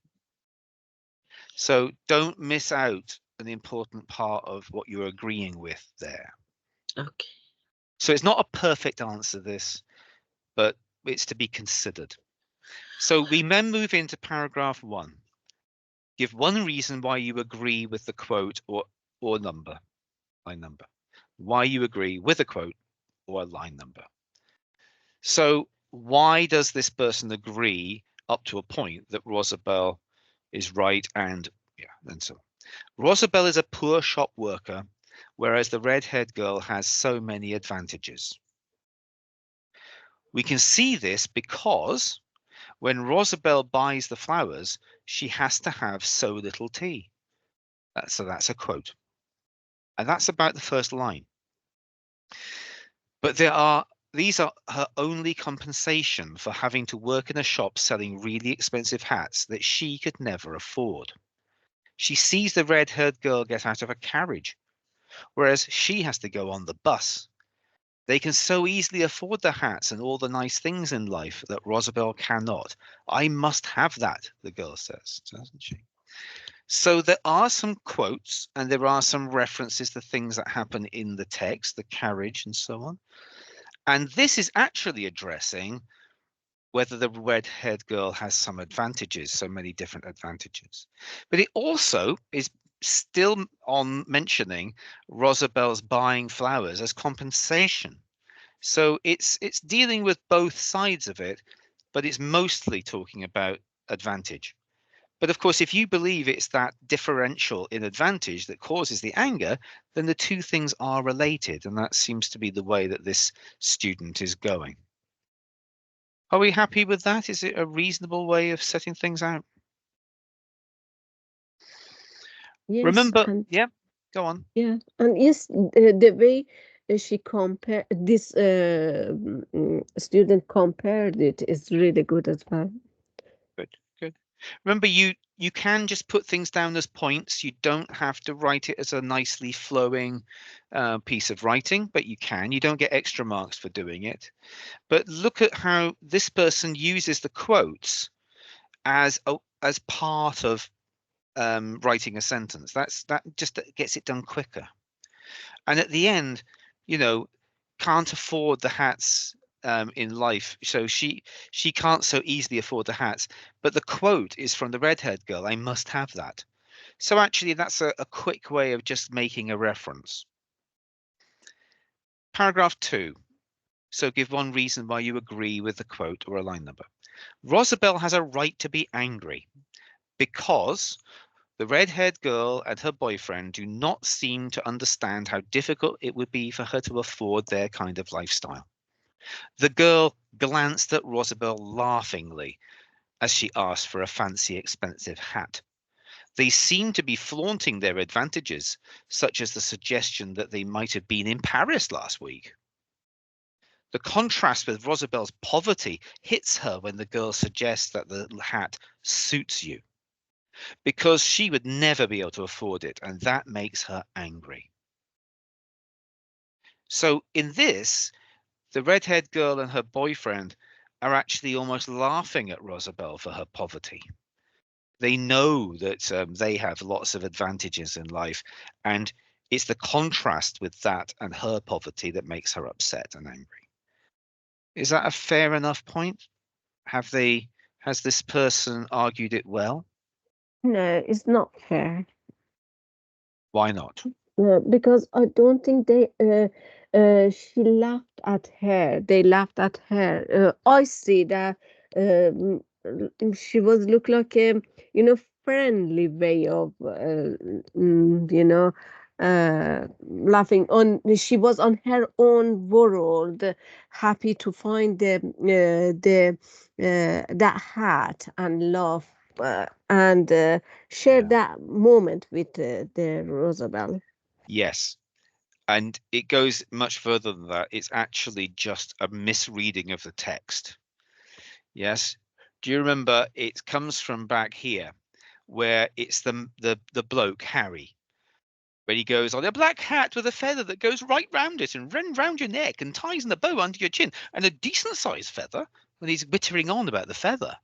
So don't miss out an important part of what you're agreeing with there. Okay. So it's not a perfect answer, this, but it's to be considered. So we then move into paragraph 1. Give one reason why you agree with the quote or number, line number. Why you agree with a quote or a line number. So why does this person agree up to a point that Rosabelle is right and so on. Rosabelle is a poor shop worker, whereas the red-haired girl has so many advantages. We can see this because when Rosabelle buys the flowers, she has to have so little tea. So that's a quote. And that's about the first line. But these are her only compensation for having to work in a shop selling really expensive hats that she could never afford. She sees the red-haired girl get out of a carriage, whereas she has to go on the bus. They can so easily afford the hats and all the nice things in life that Rosabelle cannot. I must have that, the girl says, doesn't she? So there are some quotes and there are some references to things that happen in the text, the carriage and so on. And this is actually addressing whether the red-haired girl has some advantages, so many different advantages. But it also is still on mentioning Rosabelle's buying flowers as compensation. So it's dealing with both sides of it, but it's mostly talking about advantage. But of course, if you believe it's that differential in advantage that causes the anger, then the two things are related. And that seems to be the way that this student is going. Are we happy with that? Is it a reasonable way of setting things out? Yes. Remember, And yeah, go on. yeah, and yes, the way she compared this student compared it is really good as well. Good, good. Remember, you can just put things down as points. You don't have to write it as a nicely flowing piece of writing, but you can. You don't get extra marks for doing it. But look at how this person uses the quotes as part of writing a sentence. That just gets it done quicker. And at the end, you know, can't afford the hats in life, so she can't so easily afford the hats. But the quote is from the red-haired girl. I must have that. So actually, that's a quick way of just making a reference. Paragraph 2. So give one reason why you agree with the quote or a line number. Rosabelle has a right to be angry because the red-haired girl and her boyfriend do not seem to understand how difficult it would be for her to afford their kind of lifestyle. The girl glanced at Rosabelle laughingly as she asked for a fancy, expensive hat. They seemed to be flaunting their advantages, such as the suggestion that they might have been in Paris last week. The contrast with Rosabelle's poverty hits her when the girl suggests that the hat suits you, because she would never be able to afford it, and that makes her angry. So in this, the red-haired girl and her boyfriend are actually almost laughing at Rosabelle for her poverty. They know that they have lots of advantages in life, and It's the contrast with that and her poverty that makes her upset and angry. Is that a fair enough point? Has this person argued it well? No, it's not fair. Why not? Because I don't think she laughed at her. They laughed at her. I see that she was look like a friendly way of laughing on. She was on her own world, happy to find that hat and laugh and share Yeah. that moment with the Rosabelle. Yes. And it goes much further than that. It's actually just a misreading of the text. Yes. Do you remember it comes from back here where it's the bloke, Harry, where he goes on a black hat with a feather that goes right round it and round your neck and ties in a bow under your chin and a decent sized feather, and he's wittering on about the feather.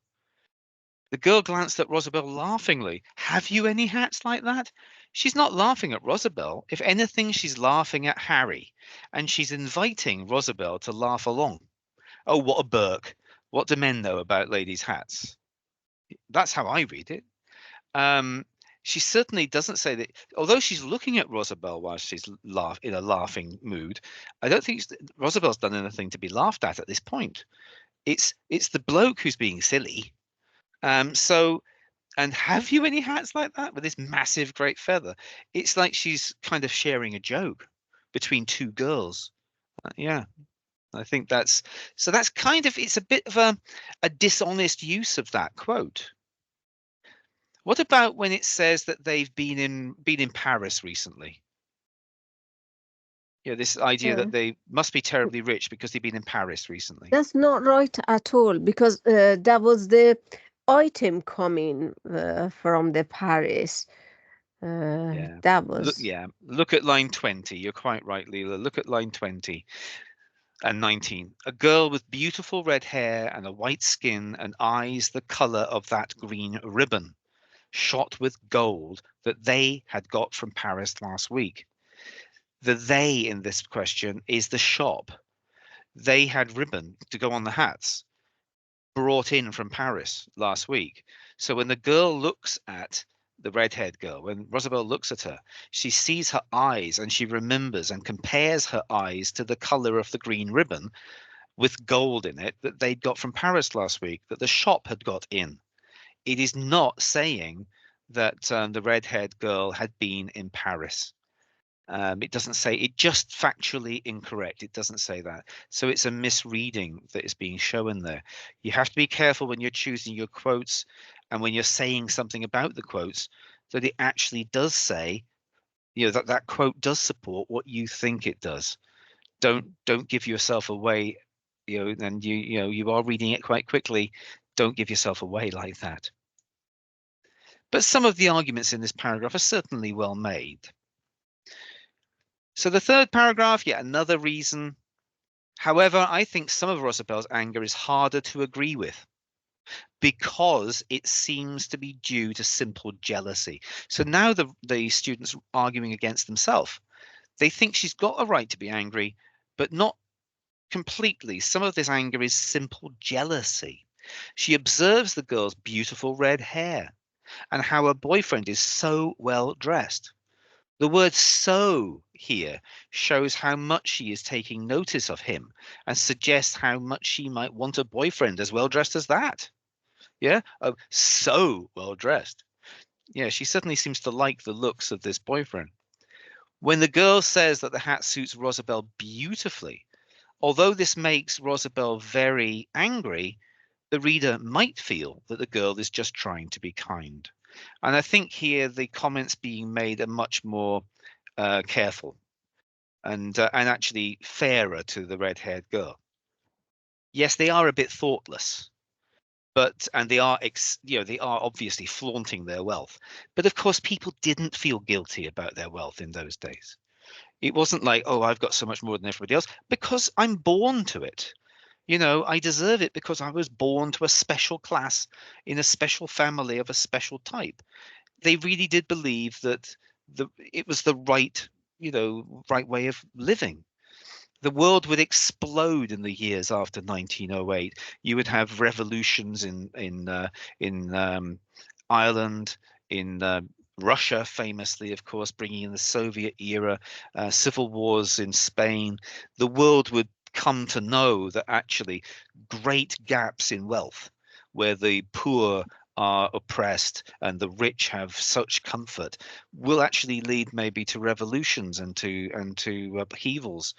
The girl glanced at Rosabelle laughingly. Have you any hats like that? She's not laughing at Rosabelle. If anything, she's laughing at Harry, and she's inviting Rosabelle to laugh along. Oh, what a Burke. What do men know about ladies' hats? That's how I read it. She certainly doesn't say that, although she's looking at Rosabelle while she's in a laughing mood. I don't think Rosabelle's done anything to be laughed at this point. It's the bloke who's being silly. So, and have you any hats like that with this massive great feather? It's like she's kind of sharing a joke between two girls. Yeah, I think that's kind of, it's a bit of a dishonest use of that quote. What about when it says that they've been in Paris recently? Yeah, this idea that they must be terribly rich because they've been in Paris recently. That's not right at all, because that was the item coming from the Paris. Yeah. That was. Look at line 20. You're quite right, Leela. Look at line 20 and 19. A girl with beautiful red hair and a white skin and eyes the color of that green ribbon, shot with gold, that they had got from Paris last week. The they in this question is the shop. They had ribbon to go on the hats brought in from Paris last week. So when the girl looks at the redhead girl, when Rosabelle looks at her, she sees her eyes and she remembers and compares her eyes to the color of the green ribbon with gold in it that they'd got from Paris last week, that the shop had got in. It is not saying that the redhead girl had been in Paris. It doesn't say, it just factually incorrect. It doesn't say that. So it's a misreading that is being shown there. You have to be careful when you're choosing your quotes and when you're saying something about the quotes that it actually does say, that quote does support what you think it does. Don't give yourself away, and you are reading it quite quickly. Don't give yourself away like that. But some of the arguments in this paragraph are certainly well made. So the third paragraph, yet another reason. However, I think some of Rosabelle's anger is harder to agree with because it seems to be due to simple jealousy. So now the students arguing against themselves. They think she's got a right to be angry, but not completely. Some of this anger is simple jealousy. She observes the girl's beautiful red hair and how her boyfriend is so well dressed. The word so here shows how much she is taking notice of him and suggests how much she might want a boyfriend as well dressed as that. Yeah. Oh, so well dressed. Yeah, she certainly seems to like the looks of this boyfriend. When the girl says that the hat suits Rosabelle beautifully, although this makes Rosabelle very angry, the reader might feel that the girl is just trying to be kind. And I think here the comments being made are much more careful and actually fairer to the red-haired girl. Yes, they are a bit thoughtless, and they are obviously flaunting their wealth. But of course, people didn't feel guilty about their wealth in those days. It wasn't like, oh, I've got so much more than everybody else, because I'm born to it. I deserve it because I was born to a special class in a special family of a special type. They really did believe that it was the right right way of living. The world would explode in the years after 1908. You would have revolutions in Ireland, in Russia, famously, of course, bringing in the Soviet era, civil wars in Spain. The world would come to know that actually great gaps in wealth, where the poor are oppressed and the rich have such comfort, will actually lead maybe to revolutions and to upheavals,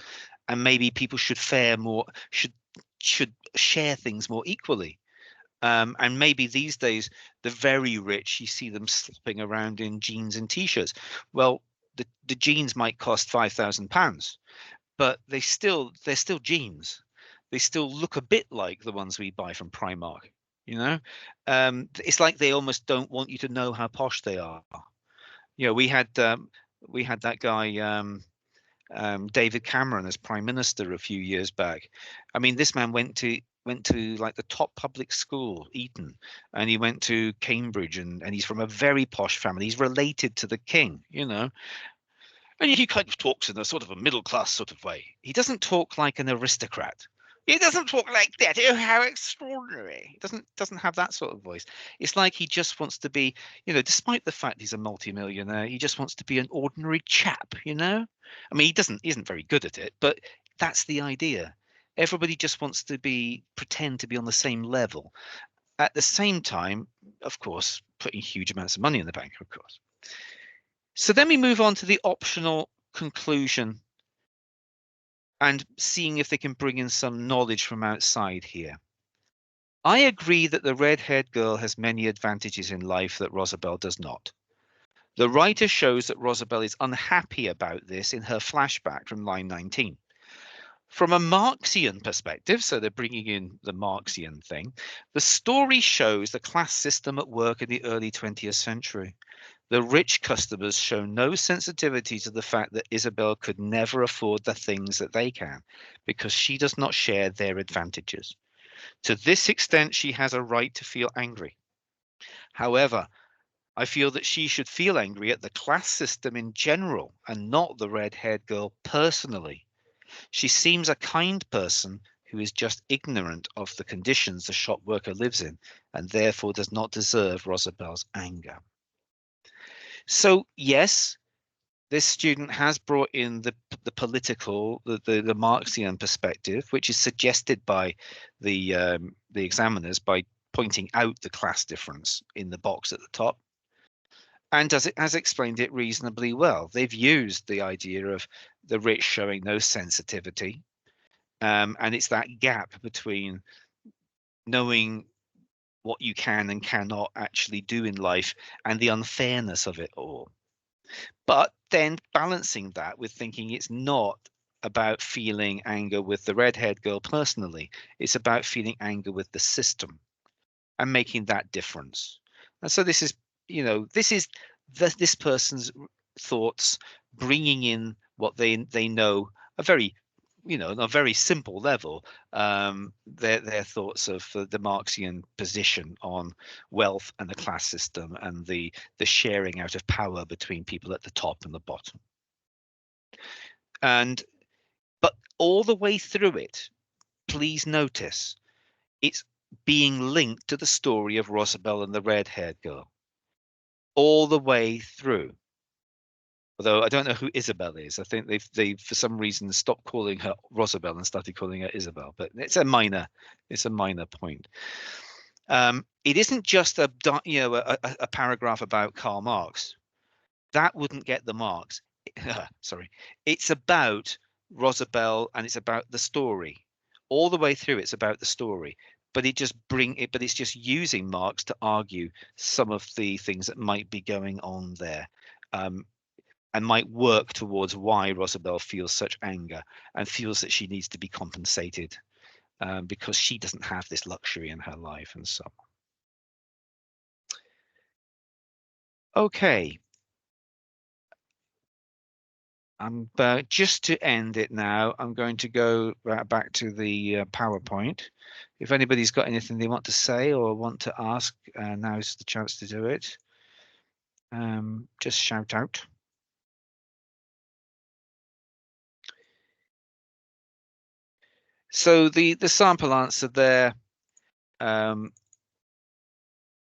and maybe people should fare more, should share things more equally. And maybe these days, the very rich, you see them slopping around in jeans and t-shirts. Well, the jeans might cost £5,000, but they're still jeans. They still look a bit like the ones we buy from Primark. It's like they almost don't want you to know how posh they are. We had that guy. David Cameron as Prime Minister a few years back. I mean, this man went to like the top public school, Eton, and he went to Cambridge, and he's from a very posh family. He's related to the king, and he kind of talks in a sort of a middle class sort of way. He doesn't talk like an aristocrat. He doesn't talk like that. Oh, how extraordinary! He doesn't have that sort of voice. It's like he just wants to be, despite the fact he's a multimillionaire, he just wants to be an ordinary chap. I mean, he isn't very good at it, but that's the idea. Everybody just wants to pretend to be on the same level. At the same time, of course, putting huge amounts of money in the bank, of course. So then we move on to the optional conclusion and seeing if they can bring in some knowledge from outside here. I agree that the red-haired girl has many advantages in life that Rosabelle does not. The writer shows that Rosabelle is unhappy about this in her flashback from line 19. From a Marxian perspective, so they're bringing in the Marxian thing, the story shows the class system at work in the early 20th century. The rich customers show no sensitivity to the fact that Isabel could never afford the things that they can, because she does not share their advantages. To this extent, she has a right to feel angry. However, I feel that she should feel angry at the class system in general and not the red-haired girl personally. She seems a kind person who is just ignorant of the conditions the shop worker lives in and therefore does not deserve Rosabelle's anger. So yes, this student has brought in the political, the Marxian perspective, which is suggested by the examiners by pointing out the class difference in the box at the top, and has explained it reasonably well. They've used the idea of the rich showing no sensitivity, and it's that gap between knowing what you can and cannot actually do in life and the unfairness of it all. But then balancing that with thinking it's not about feeling anger with the red-haired girl personally, it's about feeling anger with the system and making that difference. And so this is, this person's thoughts, bringing in what they know, a very, on a very simple level, their thoughts of the Marxian position on wealth and the class system and the sharing out of power between people at the top and the bottom. But all the way through it, please notice it's being linked to the story of Rosabelle and the red-haired girl all the way through. Although I don't know who Isabel is. I think they've for some reason stopped calling her Rosabelle and started calling her Isabel. But it's a minor point. It isn't just a paragraph about Karl Marx. That wouldn't get the marks. Sorry, it's about Rosabelle and it's about the story. All the way through, it's about the story. But it's just using Marx to argue some of the things that might be going on there. And might work towards why Rosabelle feels such anger and feels that she needs to be compensated because she doesn't have this luxury in her life and so on. Okay. Just to end it now, I'm going to go back to the PowerPoint. If anybody's got anything they want to say or want to ask, now's the chance to do it. Just shout out. So the sample answer there,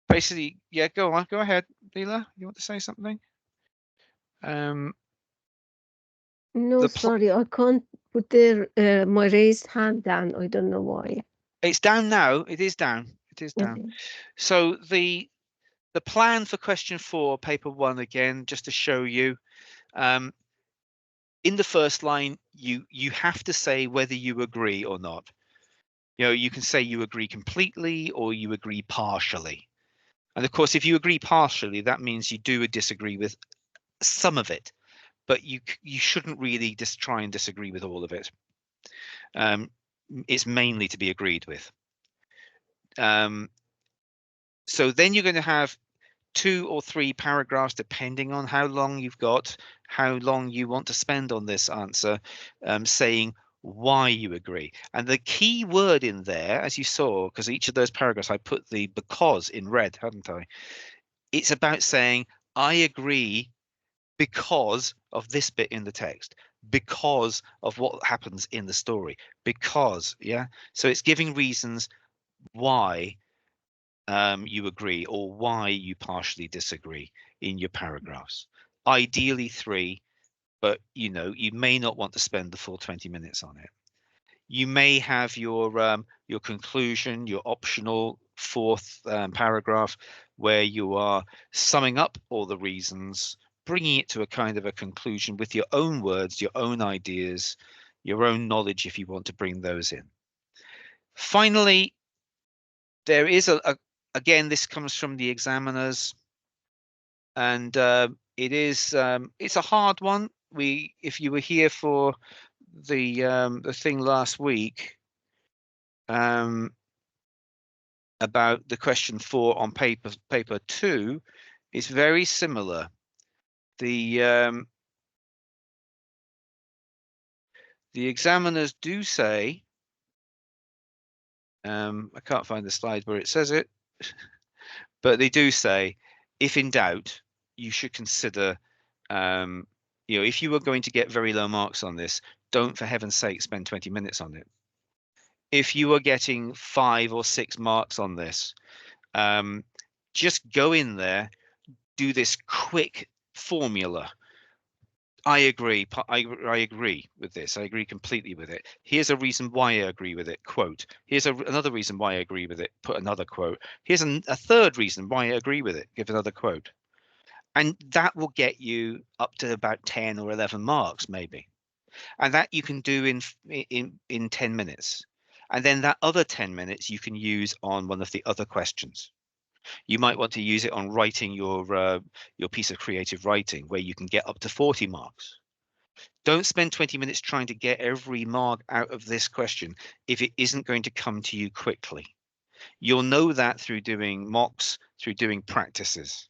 basically, yeah, go on, go ahead, Leela. You want to say something? No, the sorry, I can't put the my raised hand down. I don't know why. It's down now. It is down. It is down. Okay. So the plan for question 4, paper 1 again, just to show you, in the first line, you have to say whether you agree or not. You know, you can say you agree completely or you agree partially. And of course, if you agree partially, that means you do disagree with some of it, but you shouldn't really just try and disagree with all of it. It's mainly to be agreed with. So then you're going to have 2 or 3 paragraphs, depending on how long you've got, how long you want to spend on this answer, saying why you agree. And the key word in there, as you saw, because each of those paragraphs, I put the because in red, hadn't I? It's about saying, I agree because of this bit in the text, because of what happens in the story, because, yeah. So it's giving reasons why you agree or why you partially disagree in your paragraphs. Ideally 3, but you know, you may not want to spend the full 20 minutes on it. You may have your conclusion, your optional 4th paragraph, where you are summing up all the reasons, bringing it to a kind of a conclusion with your own words, your own ideas, your own knowledge, if you want to bring those in. Finally, there is again, this comes from the examiners, and it's a hard one. If you were here for the thing last week, about the question 4 on paper 2, it's very similar. The examiners do say, I can't find the slide where it says it, but they do say, if in doubt, you should consider, you know, if you were going to get very low marks on this, don't for heaven's sake spend 20 minutes on it. If you are getting 5 or 6 marks on this, just go in there, do this quick formula. I agree. I agree with this. I agree completely with it. Here's a reason why I agree with it. Quote. Here's another reason why I agree with it. Put another quote. Here's a third reason why I agree with it. Give another quote. And that will get you up to about 10 or 11 marks, maybe. And that you can do in 10 minutes. And then that other 10 minutes you can use on one of the other questions. You might want to use it on writing your piece of creative writing, where you can get up to 40 marks. Don't spend 20 minutes trying to get every mark out of this question if it isn't going to come to you quickly. You'll know that through doing mocks, through doing practices.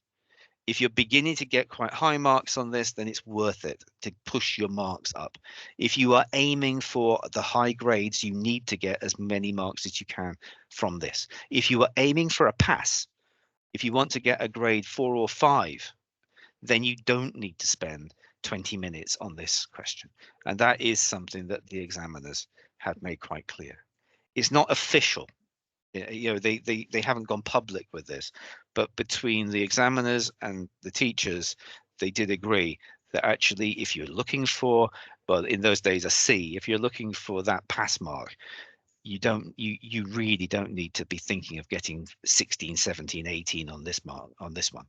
If you're beginning to get quite high marks on this, then it's worth it to push your marks up. If you are aiming for the high grades, you need to get as many marks as you can from this. If you are aiming for a pass, if you want to get a grade 4 or 5, then you don't need to spend 20 minutes on this question. And that is something that the examiners have made quite clear. It's not official. You know, they haven't gone public with this, but between the examiners and the teachers, they did agree that actually, if you're looking for, well, in those days, a C, if you're looking for that pass mark, you really don't need to be thinking of getting 16, 17, 18 on this mark, on this one,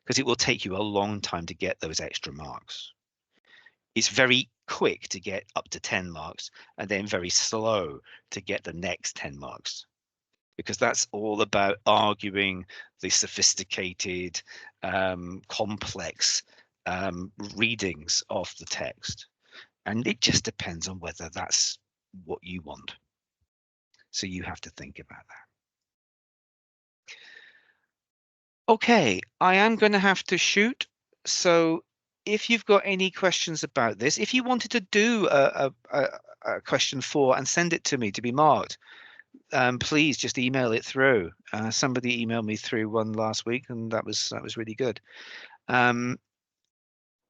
because it will take you a long time to get those extra marks. It's very quick to get up to 10 marks and then very slow to get the next 10 marks, because that's all about arguing the sophisticated, complex readings of the text. And it just depends on whether that's what you want. So you have to think about that. Okay, I am going to have to shoot. So if you've got any questions about this, if you wanted to do a question 4 and send it to me to be marked, please just email it through. Somebody emailed me through one last week, and that was really good.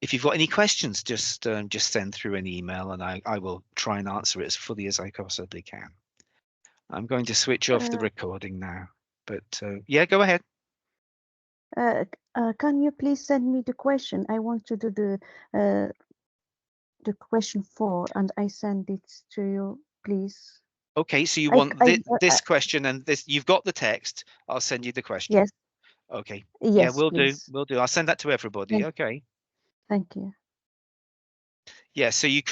If you've got any questions, just send through an email, and I will try and answer it as fully as I possibly can. I'm going to switch off the recording now, but yeah, go ahead. Can you please send me the question? I want to do the question 4, and I send it to you, please. Okay, so you I- want I- this question and this. You've got the text. I'll send you the question. Yes, Okay. yes, Yeah, we'll do. please. We'll do. I'll send that to everybody. Okay. Thank you. Yeah, so you